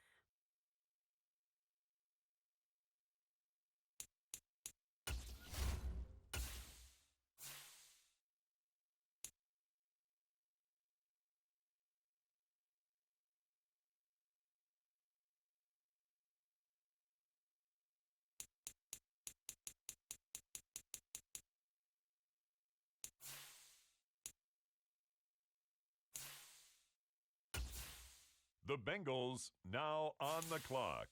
The Bengals now on the clock.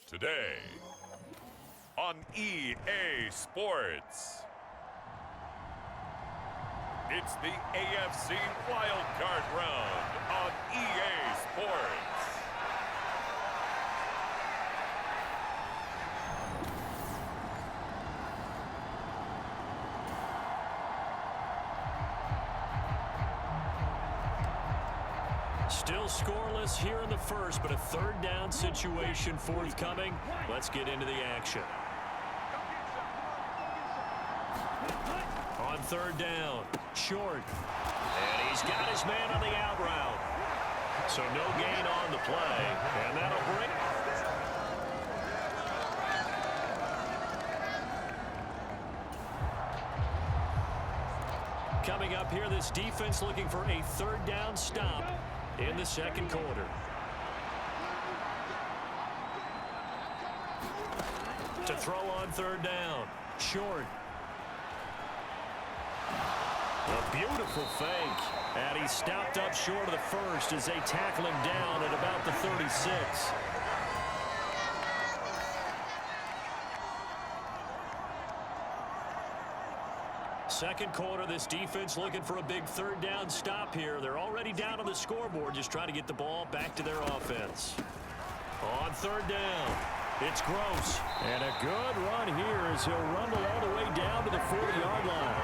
Today on EA Sports, it's the AFC Wildcard Round on EA Sports. Still scoreless here in the first, but a third down situation forthcoming. Let's get into the action. On third down, short. And he's got his man on the out route. So no gain on the play. And that'll bring... Coming up here, this defense looking for a third down stop in the second quarter. To throw on third down, short. A beautiful fake. And he stopped up short of the first as they tackle him down at about the 36. Second quarter, this defense looking for a big third down stop here. They're already down on the scoreboard, just trying to get the ball back to their offense. On third down, it's Gross. And a good run here as he'll rumble all the way down to the 40-yard line.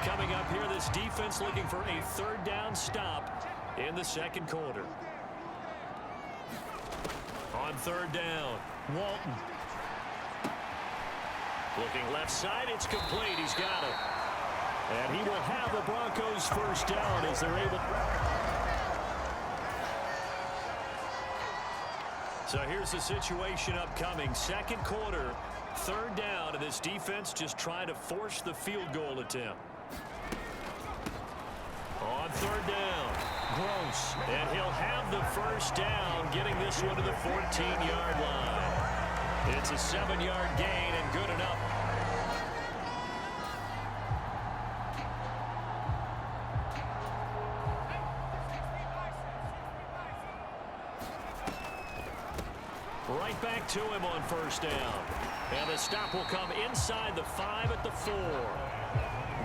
Coming up here, this defense looking for a third down stop in the second quarter. On third down, Walton. Looking left side, it's complete. He's got it. And he will have the Broncos first down as they're able. So here's the situation upcoming. Second quarter, third down, and this defense just trying to force the field goal attempt. On third down, Gross. And he'll have the first down, getting this one to the 14-yard line. It's a 7-yard gain and good enough. Right back to him on first down. And the stop will come inside the 5 at the 4.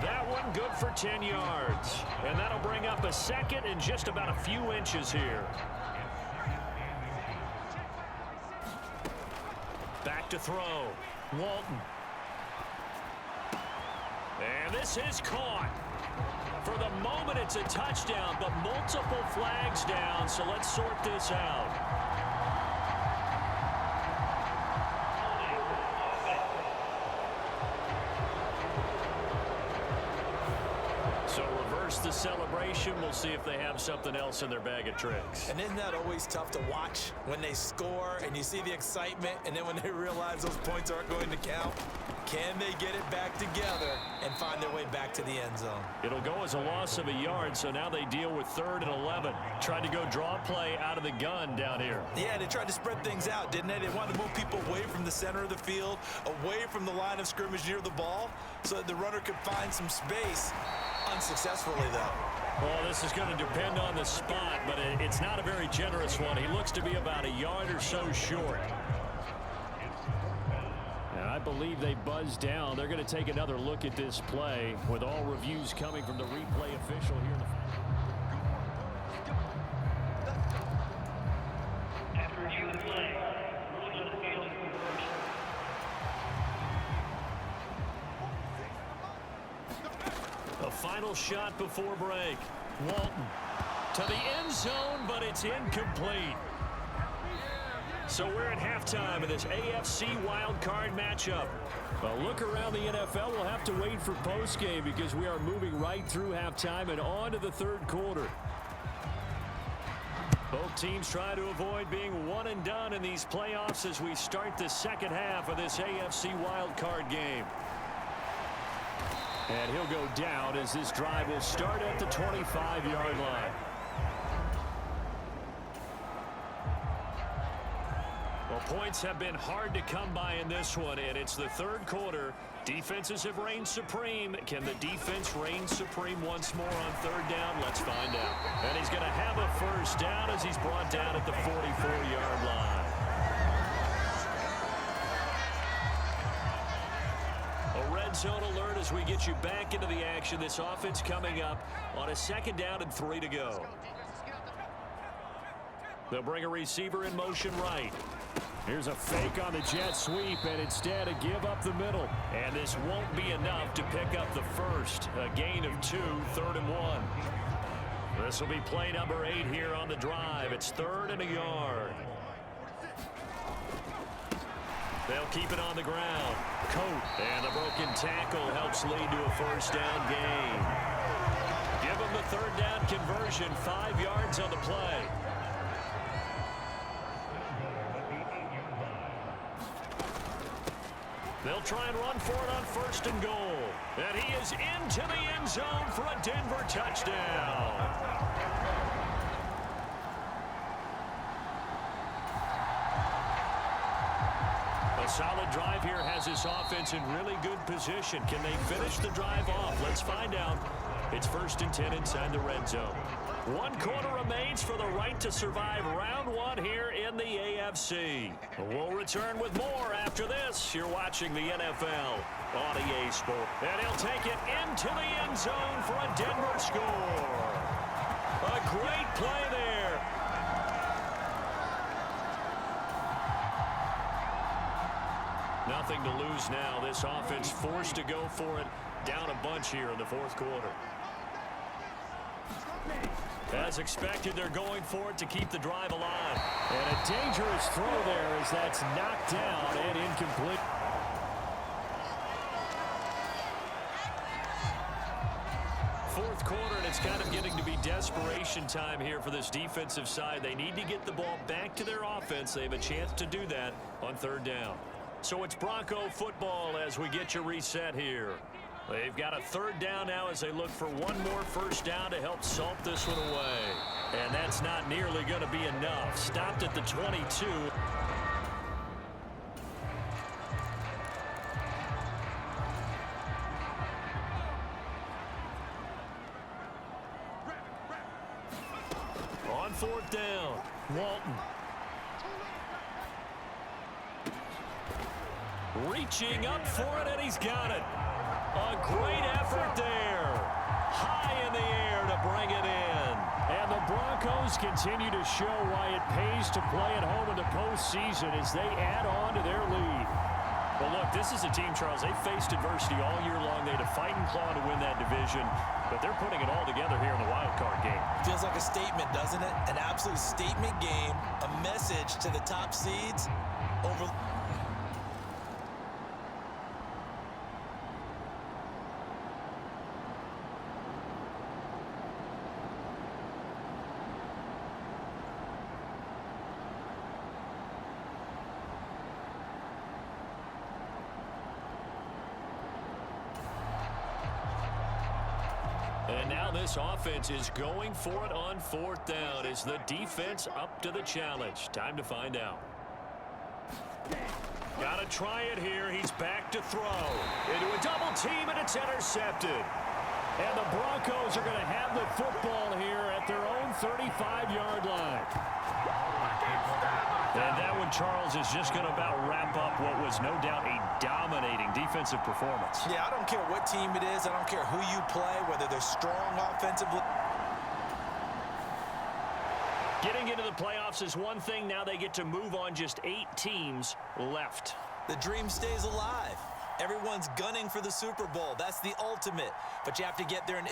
That one good for 10 yards. And that'll bring up a second and just about a few inches here. Back to throw. Walton. And this is caught. For the moment, it's a touchdown, but multiple flags down, so let's sort this out. So reverse the celebration. We'll see if they have something else in their bag of tricks. And isn't that always tough to watch when they score and you see the excitement, and then when they realize those points aren't going to count? Can they get it back together and find their way back to the end zone? It'll go as a loss of a yard, so now they deal with 3rd and 11. Tried to go draw play out of the gun down here. Yeah, they tried to spread things out, didn't they? They wanted to move people away from the center of the field, away from the line of scrimmage near the ball, so that the runner could find some space. Unsuccessfully, though. Well, this is going to depend on the spot, but it's not a very generous one. He looks to be about a yard or so short. And I believe they buzzed down. They're going to take another look at this play with all reviews coming from the replay official here in the after review of the play. A final shot before break. Walton to the end zone, but it's incomplete. So we're at halftime of this AFC wildcard matchup. A look around the NFL. We'll have to wait for postgame because we are moving right through halftime and on to the third quarter. Both teams try to avoid being one and done in these playoffs as we start the second half of this AFC wildcard game. And he'll go down as this drive will start at the 25-yard line. Well, Points have been hard to come by in this one, and it's the third quarter. Defenses have reigned supreme. Can the defense reign supreme once more on third down? Let's find out. And he's going to have a first down as he's brought down at the 44-yard line. A red zone alert as we get you back into the action. This offense coming up on a second down and 3 to go. They'll bring a receiver in motion right. Here's a fake on the jet sweep, and instead a give up the middle. And this won't be enough to pick up the first. A gain of 2, 3rd and 1. This will be play number 8 here on the drive. It's 3rd and a yard. They'll keep it on the ground. Coat, and the broken tackle helps lead to a first down gain. Give them the third down conversion, 5 yards on the play. They'll try and run for it on 1st and goal. And he is into the end zone for a Denver touchdown. A solid drive here has this offense in really good position. Can they finish the drive off? Let's find out. It's 1st and 10 inside the red zone. 1 quarter remains for the right to survive round 1 here in the AFC. We'll return with more after this. You're watching the NFL on EA Sport. And he'll take it into the end zone for a Denver score. A great play there. Nothing to lose now. This offense forced to go for it. Down a bunch here in the 4th quarter. As expected, they're going for it to keep the drive alive. And a dangerous throw there as that's knocked down and incomplete. Fourth quarter, and it's kind of getting to be desperation time here for this defensive side. They need to get the ball back to their offense. They have a chance to do that on 3rd down. So it's Bronco football as we get you reset here. They've got a 3rd down now as they look for one more first down to help salt this one away. And that's not nearly going to be enough. Stopped at the 22. On 4th down, Walton. Reaching up for it, and he's got it. A great effort there. High in the air to bring it in. And the Broncos continue to show why it pays to play at home in the postseason as they add on to their lead. Well, look, this is a team, Charles, they faced adversity all year long. They had to fight and claw to win that division, but they're putting it all together here in the wild card game. Feels like a statement, doesn't it? An absolute statement game, a message to the top seeds over... And now this offense is going for it on 4th down. Is the defense up to the challenge? Time to find out. Got to try it here. He's back to throw. Into a double team, and it's intercepted. And the Broncos are going to have the football here at their own 35-yard line. And that one, Charles, is just going to about wrap up what was no doubt a dominating defensive performance. Yeah, I don't care what team it is. I don't care who you play, whether they're strong offensively. Getting into the playoffs is one thing. Now they get to move on. Just 8 teams left. The dream stays alive. Everyone's gunning for the Super Bowl. That's the ultimate. But you have to get there and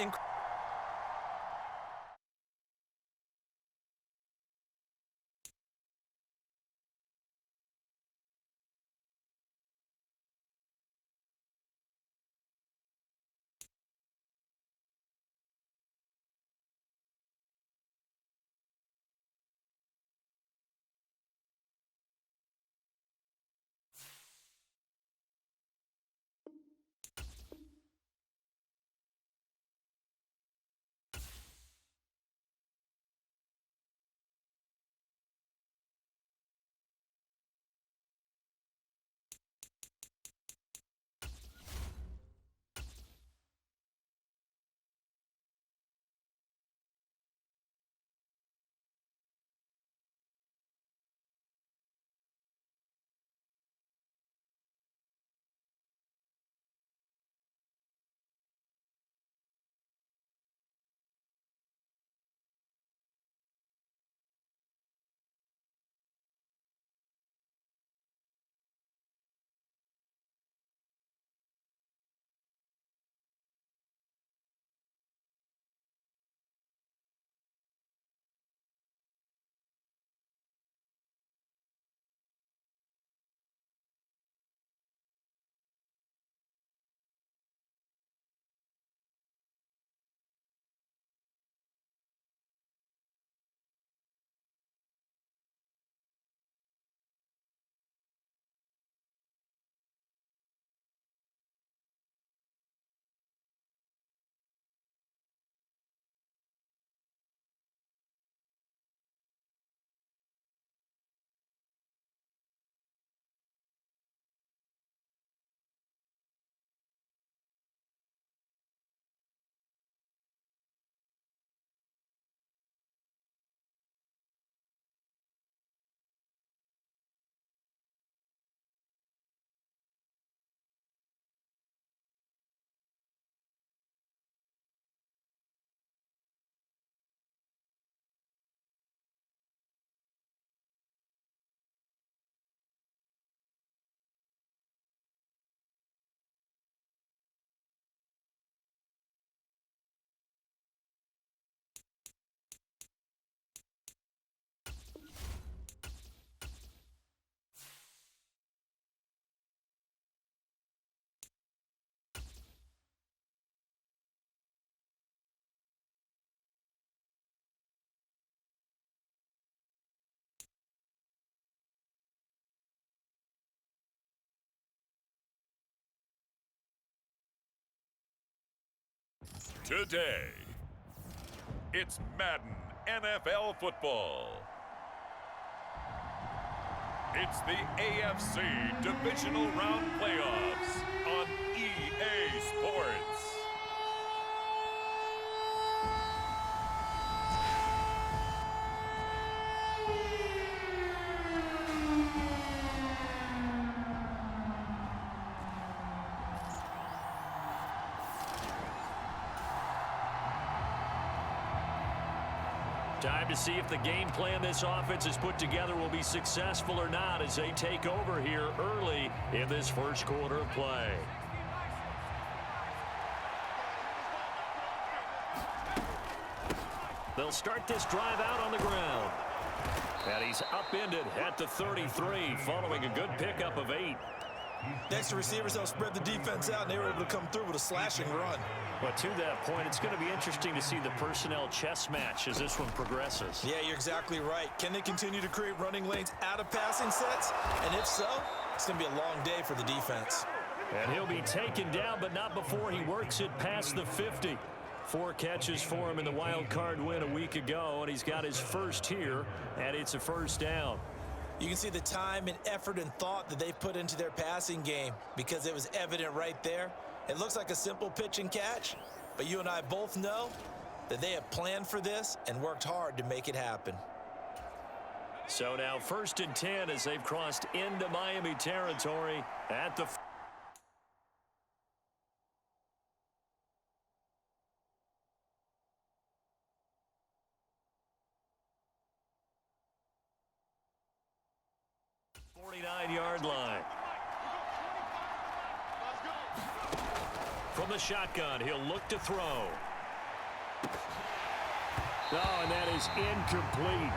Today, it's Madden NFL football. It's the AFC Divisional Round Playoffs on EA Sports. Time to see if the game plan this offense has put together will be successful or not as they take over here early in this first quarter of play. They'll start this drive out on the ground. And he's upended at the 33 following a good pickup of 8. Next to receivers, they'll spread the defense out, and they were able to come through with a slashing run. But to that point, it's going to be interesting to see the personnel chess match as this one progresses. Yeah, you're exactly right. Can they continue to create running lanes out of passing sets? And if so, it's going to be a long day for the defense. And he'll be taken down, but not before he works it past the 50. 4 catches for him in the wild card win a week ago, and he's got his first here, and it's a first down. You can see the time and effort and thought that they've put into their passing game because it was evident right there. It looks like a simple pitch and catch, but you and I both know that they have planned for this and worked hard to make it happen. So now 1st and 10 as they've crossed into Miami territory at the 49-yard line. From the shotgun, he'll look to throw. Oh, and that is incomplete.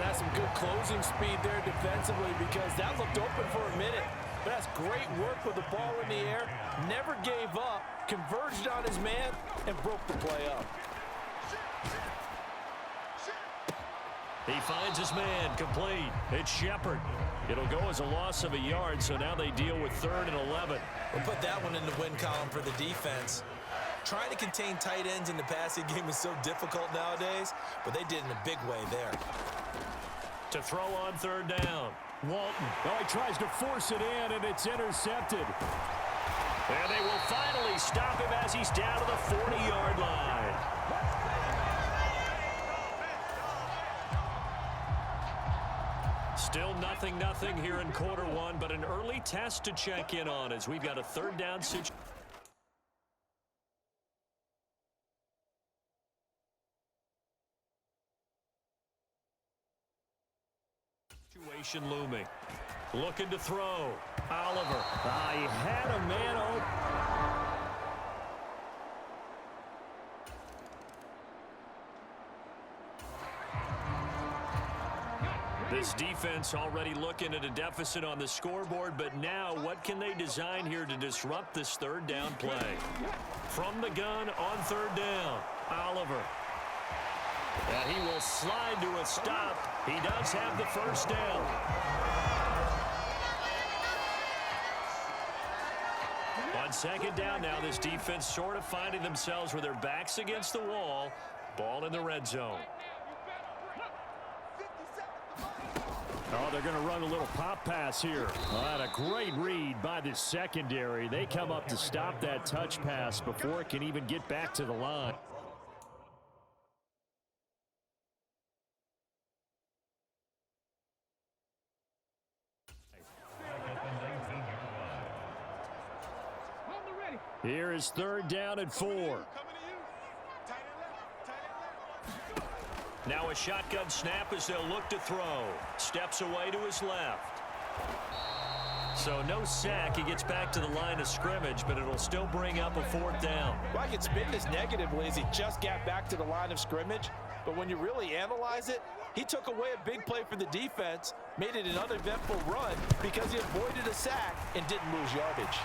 That's some good closing speed there defensively because that looked open for a minute. But that's great work with the ball in the air. Never gave up, converged on his man, and broke the play up. He finds his man, complete. It's Shepard. It'll go as a loss of a yard, so now they deal with 3rd and 11. We'll put that one in the win column for the defense. Trying to contain tight ends in the passing game is so difficult nowadays, but they did in a big way there. To throw on 3rd down. Walton. Oh, he tries to force it in, and it's intercepted. And they will finally stop him as he's down to the 40-yard line. Still nothing here in quarter 1, but an early test to check in on as we've got a 3rd down situation. Situation looming. Looking to throw. Oliver. He had a man open. This defense already looking at a deficit on the scoreboard, but now what can they design here to disrupt this 3rd down play? From the gun on 3rd down, Oliver. And he will slide to a stop. He does have the first down. On 2nd down now, this defense sort of finding themselves with their backs against the wall. Ball in the red zone. Oh, they're going to run a little pop pass here. And a great read by the secondary. They come up to stop that touch pass before it can even get back to the line. Here is 3rd down and 4. Now a shotgun snap as they'll look to throw. Steps away to his left. So no sack. He gets back to the line of scrimmage, but it'll still bring up a 4th down. Well, I can spin this negatively as he just got back to the line of scrimmage. But when you really analyze it, he took away a big play for the defense, made it an uneventful run because he avoided a sack and didn't lose yardage.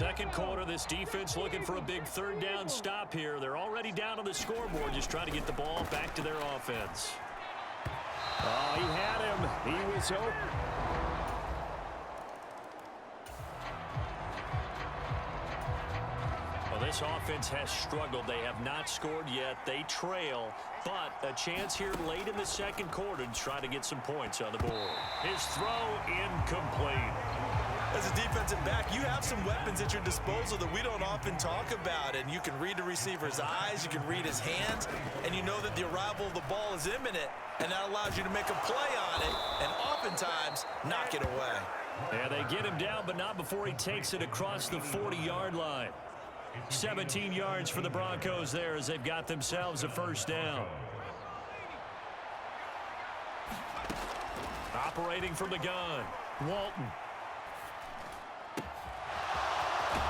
second quarter, this defense looking for a big third down stop here. They're already down on the scoreboard, just trying to get the ball back to their offense. Oh, he had him. He was open. Well, this offense has struggled. They have not scored yet. They trail, but a chance here late in the second quarter to try to get some points on the board. His throw incomplete. As a defensive back, you have some weapons at your disposal that we don't often talk about, and you can read the receiver's eyes, you can read his hands, and you know that the arrival of the ball is imminent, and that allows you to make a play on it and oftentimes knock it away. Yeah, they get him down, but not before he takes it across the 40-yard line. 17 yards for the Broncos there as they've got themselves a first down. Operating from the gun, Walton.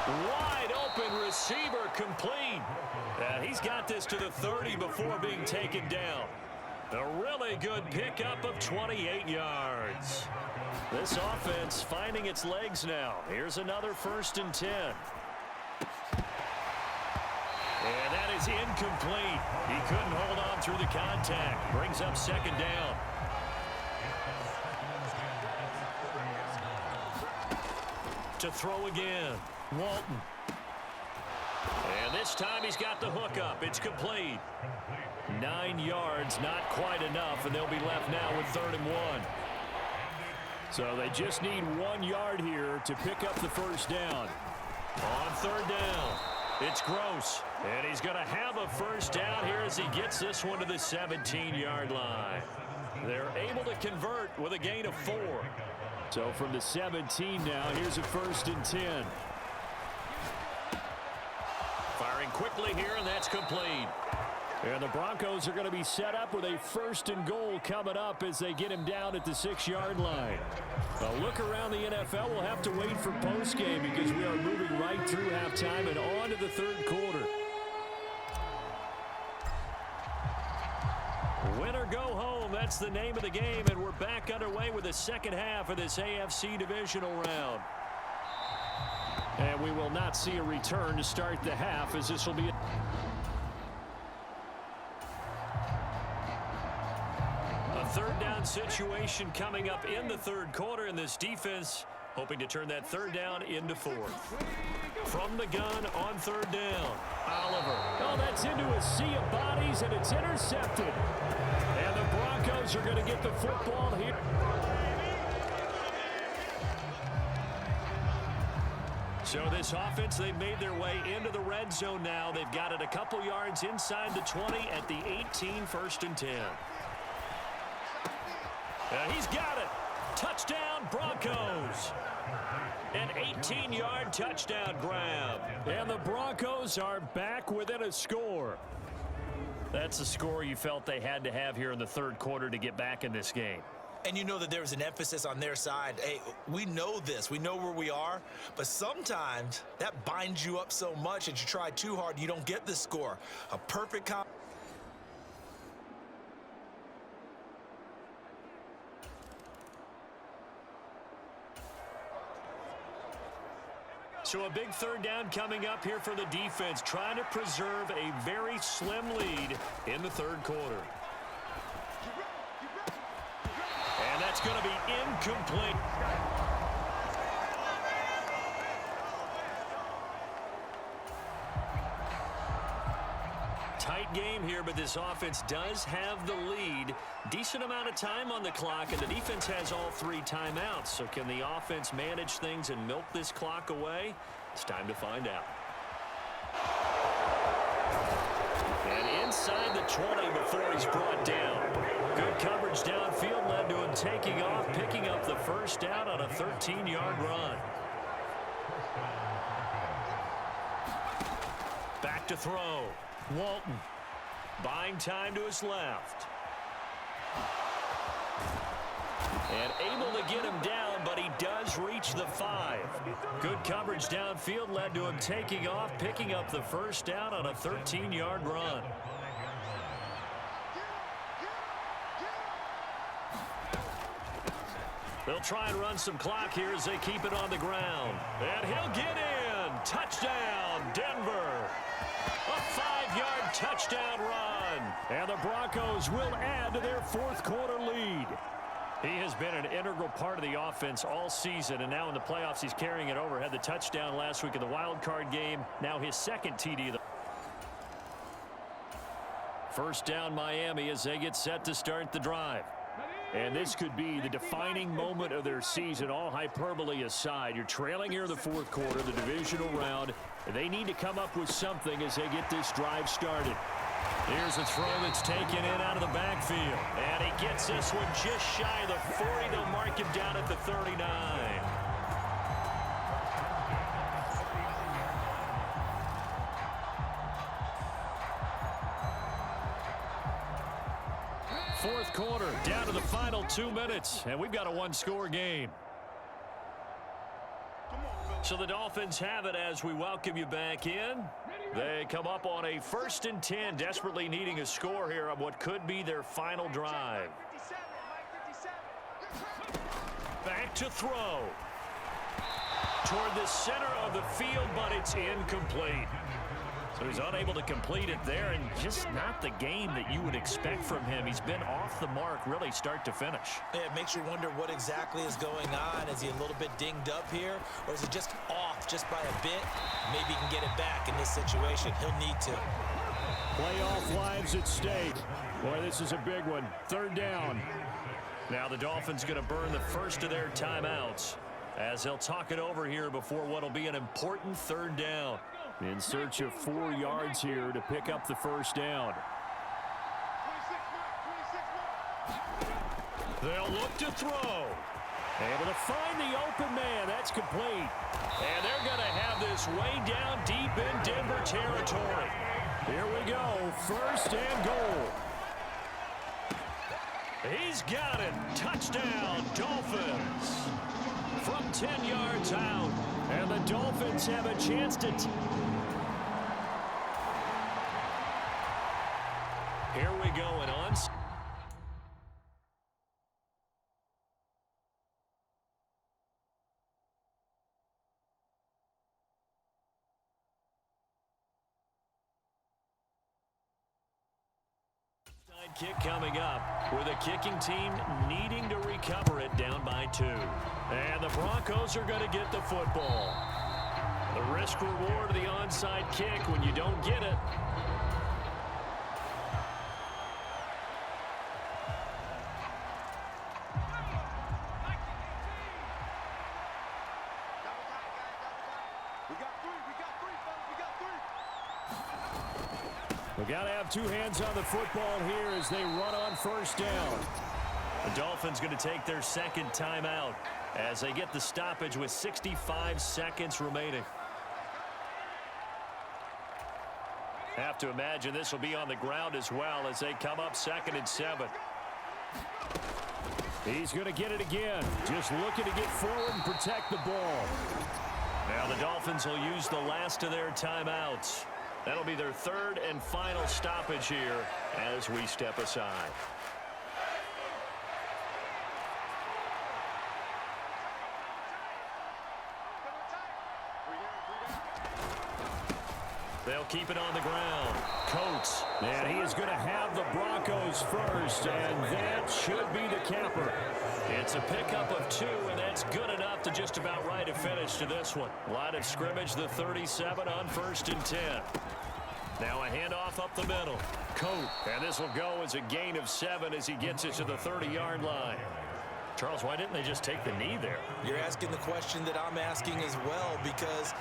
Wide open receiver complete. He's got this to the 30 before being taken down. A really good pickup of 28 yards. This offense finding its legs now. Here's another 1st and 10. And that is incomplete. He couldn't hold on through the contact. Brings up 2nd down. To throw again, Walton. And this time he's got the hook up. It's complete. 9 yards, not quite enough, and they'll be left now with 3rd and 1. So they just need 1 yard here to pick up the first down. On 3rd down, it's Gross. And he's going to have a first down here as he gets this one to the 17-yard line. They're able to convert with a gain of 4. So from the 17 now, here's a 1st and 10. Firing quickly here, and that's complete. And the Broncos are going to be set up with a 1st and goal coming up as they get him down at the 6-yard line. A look around the NFL. We'll have to wait for postgame because we are moving right through halftime and on to the 3rd quarter. Win or go home, that's the name of the game, and we're back underway with the second half of this AFC divisional round. And we will not see a return to start the half as this will be a 3rd down situation coming up in the 3rd quarter, and this defense hoping to turn that 3rd down into 4th. From the gun on 3rd down, Oliver. Oh, that's into a sea of bodies, and it's intercepted. And the Broncos are going to get the football here. So this offense, they've made their way into the red zone now. They've got it a couple yards inside the 20 at the 18, 1st and 10. He's got it. Touchdown, Broncos. An 18-yard touchdown grab. And the Broncos are back within a score. That's a score you felt they had to have here in the 3rd quarter to get back in this game. And you know that there was an emphasis on their side. Hey, we know this. We know where we are. But sometimes that binds you up so much that you try too hard, you don't get the score. A perfect So a big 3rd down coming up here for the defense, trying to preserve a very slim lead in the 3rd quarter. And that's going to be incomplete. Tight game here, but this offense does have the lead. Decent amount of time on the clock, and the defense has all 3 timeouts. So can the offense manage things and milk this clock away? It's time to find out. And inside the 20 before he's brought down. Good coverage downfield led to him taking off, picking up the first down on a 13-yard run. Back to throw. Walton buying time to his left. And able to get him down, but he does reach the 5. Good coverage downfield led to him taking off, picking up the first down on a 13-yard run. They'll try and run some clock here as they keep it on the ground. And he'll get in. Touchdown, Denver. A 5-yard touchdown run. And the Broncos will add to their fourth-quarter lead. He has been an integral part of the offense all season, and now in the playoffs he's carrying it over. Had the touchdown last week in the wild card game. Now his second TD. First down Miami as they get set to start the drive. And this could be the defining moment of their season, all hyperbole aside. You're trailing here in the fourth quarter, the divisional round. And they need to come up with something as they get this drive started. Here's a throw that's taken in out of the backfield. And he gets this one just shy of the 40. They'll mark him down at the 39. Fourth quarter, down to the final 2 minutes, and we've got a one-score game. So the Dolphins have it as we welcome you back in. They come up on a 1st and 10, desperately needing a score here on what could be their final drive. Back to throw. Toward the center of the field, but it's incomplete. So he's unable to complete it there, and just not the game that you would expect from him. He's been off the mark really start to finish. Yeah, it makes you wonder what exactly is going on. Is he a little bit dinged up here, or is it just off just by a bit? Maybe he can get it back in this situation. He'll need to. Playoff lives at stake. Boy, this is a big one. Third down. Now the Dolphins going to burn the first of their timeouts as they'll talk it over here before what will be an important third down. In search of 4 yards here to pick up the first down. They'll look to throw. Able to find the open man. That's complete. And they're going to have this way down deep in Denver territory. Here we go. First and goal. He's got it. Touchdown, Dolphins. From 10 yards out. And the Dolphins have a chance to... Here we go, and on... kick coming up with a kicking team needing to recover it down by 2. And the Broncos are going to get the football. The risk reward of the onside kick when you don't get it. We got to have 2 hands on the football here as they run on first down. The Dolphins going to take their second timeout as they get the stoppage with 65 seconds remaining. Have to imagine this will be on the ground as well as they come up 2nd and 7. He's going to get it again. Just looking to get forward and protect the ball. Now the Dolphins will use the last of their timeouts. That'll be their 3rd and final stoppage here as we step aside. They'll keep it on the ground. Coates. And he is going to have the Broncos first, and that should be the capper. It's a pickup of 2, and that's good enough to just about write a finish to this one. Line of scrimmage, the 37 on 1st and 10. Now a handoff up the middle. Coates. And this will go as a gain of 7 as he gets it to the 30-yard line. Charles, why didn't they just take the knee there? You're asking the question that I'm asking as well, because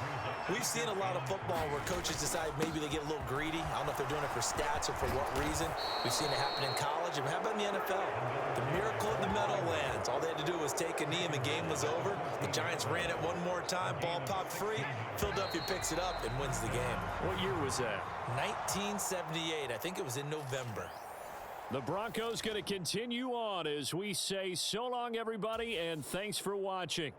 we've seen a lot of football where coaches decide maybe they get a little greedy. I don't know if they're doing it for stats or for what reason. We've seen it happen in college. And how about in the NFL? The miracle of the Meadowlands. All they had to do was take a knee and the game was over. The Giants ran it one more time. Ball popped free. Philadelphia picks it up and wins the game. What year was that? 1978. I think it was in November. The Broncos going to continue on as we say so long, everybody, and thanks for watching.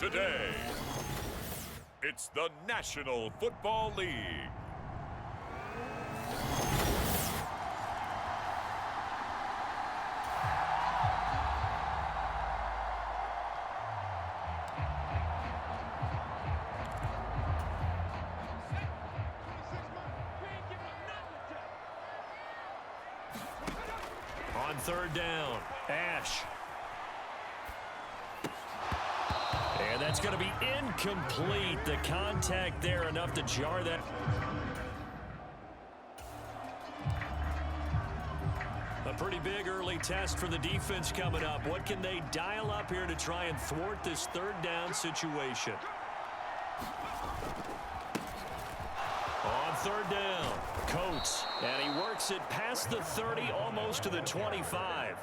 today. It's the National Football League. On third down, Ash. And that's going to be incomplete. The contact there enough to jar that. A pretty big early test for the defense coming up. What can they dial up here to try and thwart this third down situation? On third down, Coates, and he works it past the 30, almost to the 25.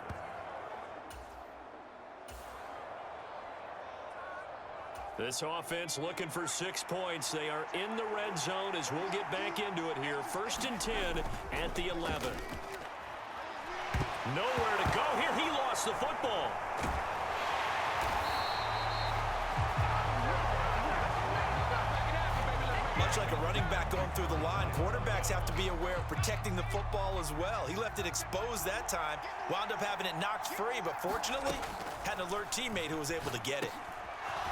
This offense looking for 6 points. They are in the red zone as we'll get back into it here. 1st and 10 at the 11. Nowhere to go here. He lost the football. Much like a running back going through the line, quarterbacks have to be aware of protecting the football as well. He left it exposed that time, wound up having it knocked free, but fortunately had an alert teammate who was able to get it.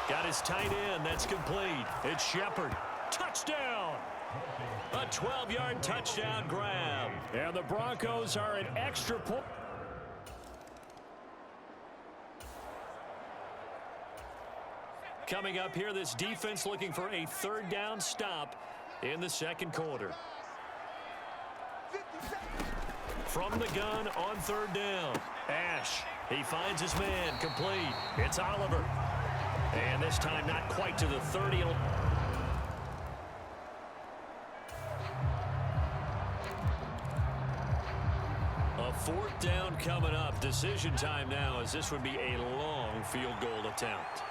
Got his tight end. That's complete. It's Shepard. Touchdown. A 12-yard touchdown grab. And the Broncos are an extra point. Coming up here, this defense looking for a third down stop in the second quarter. From the gun on third down, Ash. He finds his man, complete. It's Oliver. And this time not quite to the 30. A fourth down coming up. Decision time now, as this would be a long field goal attempt.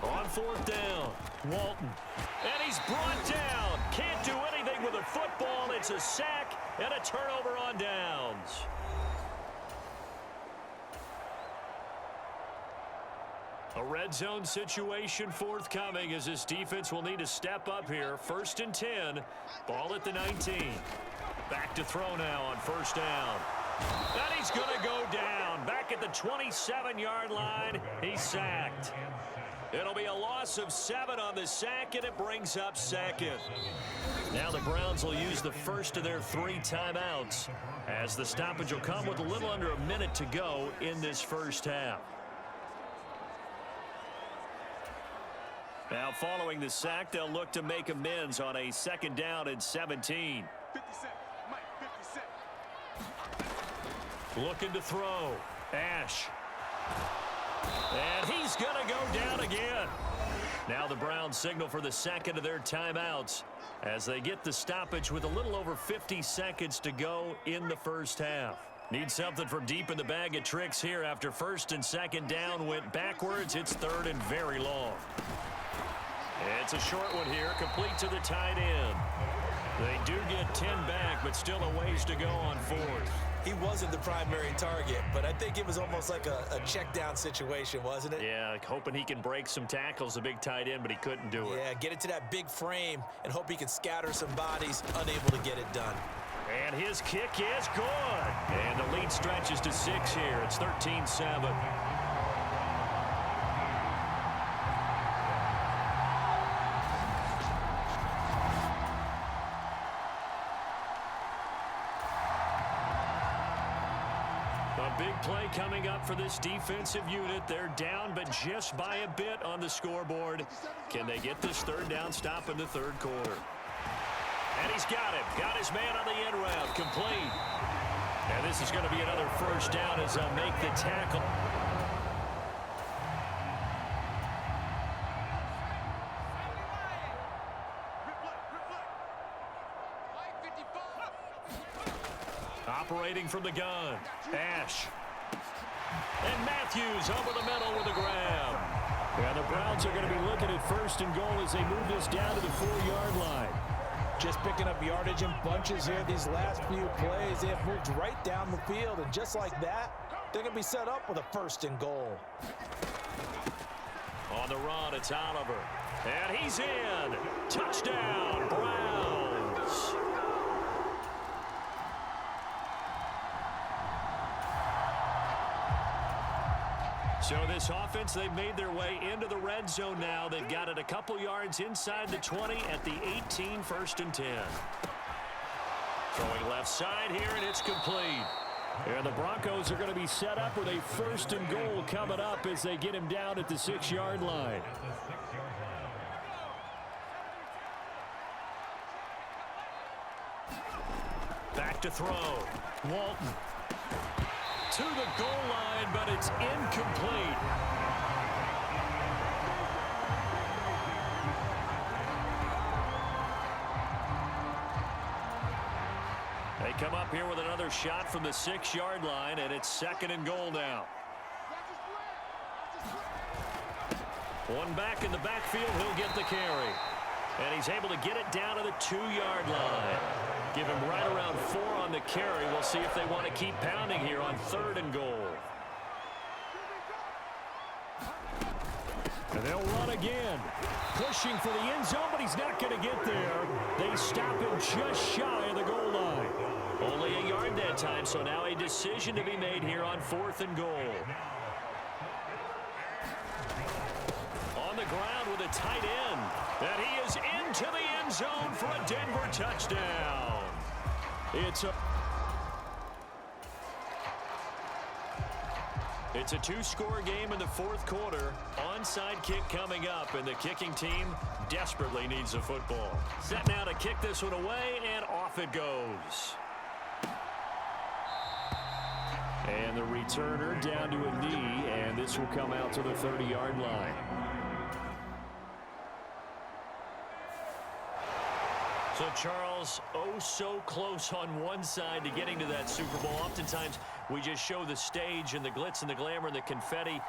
On fourth down, Walton. And he's brought down. Can't do anything with a football. It's a sack and a turnover on downs. A red zone situation forthcoming as this defense will need to step up here. 1st and 10. Ball at the 19. Back to throw now on first down. And he's going to go down. Back at the 27-yard line. He's sacked. It'll be a loss of 7 on the sack, and it brings up 2nd. Now the Browns will use the first of their 3 timeouts, as the stoppage will come with a little under a minute to go in this first half. Now following the sack, they'll look to make amends on a 2nd down and 17. Looking to throw. Ash. And he's going to go down again. Now the Browns signal for the second of their timeouts as they get the stoppage with a little over 50 seconds to go in the first half. Need something from deep in the bag of tricks here after 1st and 2nd down went backwards. It's 3rd and very long. It's a short one here, complete to the tight end. They do get 10 back, but still a ways to go on 4th. He wasn't the primary target, but I think it was almost like a check down situation, wasn't it? Yeah, like hoping he can break some tackles, a big tight end, but he couldn't do it. Yeah, get it to that big frame and hope he can scatter some bodies, unable to get it done. And his kick is good. And the lead stretches to 6 here. It's 13-7. Big play coming up for this defensive unit. They're down, but just by a bit on the scoreboard. Can they get this third down stop in the third quarter? And he's got it. Got his man on the end route. Complete. And this is going to be another first down as they'll make the tackle. Operating from the gun, Ash. And Matthews over the middle with a grab. And the Browns are going to be looking at 1st and goal as they move this down to the 4-yard line. Just picking up yardage in bunches here these last few plays. They have moved right down the field, and just like that, They're going to be set up with a 1st and goal. On the run, it's Oliver. And he's in. Touchdown, Browns. So this offense, they've made their way into the red zone now. They've got it a couple yards inside the 20 at the 18, 1st and 10. Throwing left side here, and it's complete. And the Broncos are going to be set up with a 1st and goal coming up as they get him down at the 6-yard line. Back to throw. Walton. To the goal line, but it's incomplete. They come up here with another shot from the 6-yard line, and it's 2nd and goal now. One back in the backfield, he'll get the carry. And he's able to get it down to the 2-yard line. Give him right around 4 on the carry. We'll see if they want to keep pounding here on 3rd and goal. And they'll run again. Pushing for the end zone, but he's not going to get there. They stop him just shy of the goal line. Only a yard that time, so now a decision to be made here on 4th and goal. On the ground with a tight end. And he is into the end zone for a Denver touchdown. It's a 2-score game in the 4th quarter. Onside kick coming up, and the kicking team desperately needs a football. Set now to kick this one away, and off it goes. And the returner down to a knee, and this will come out to the 30-yard line. So, Charles, oh so close on one side to getting to that Super Bowl. Oftentimes, we just show the stage and the glitz and the glamour and the confetti.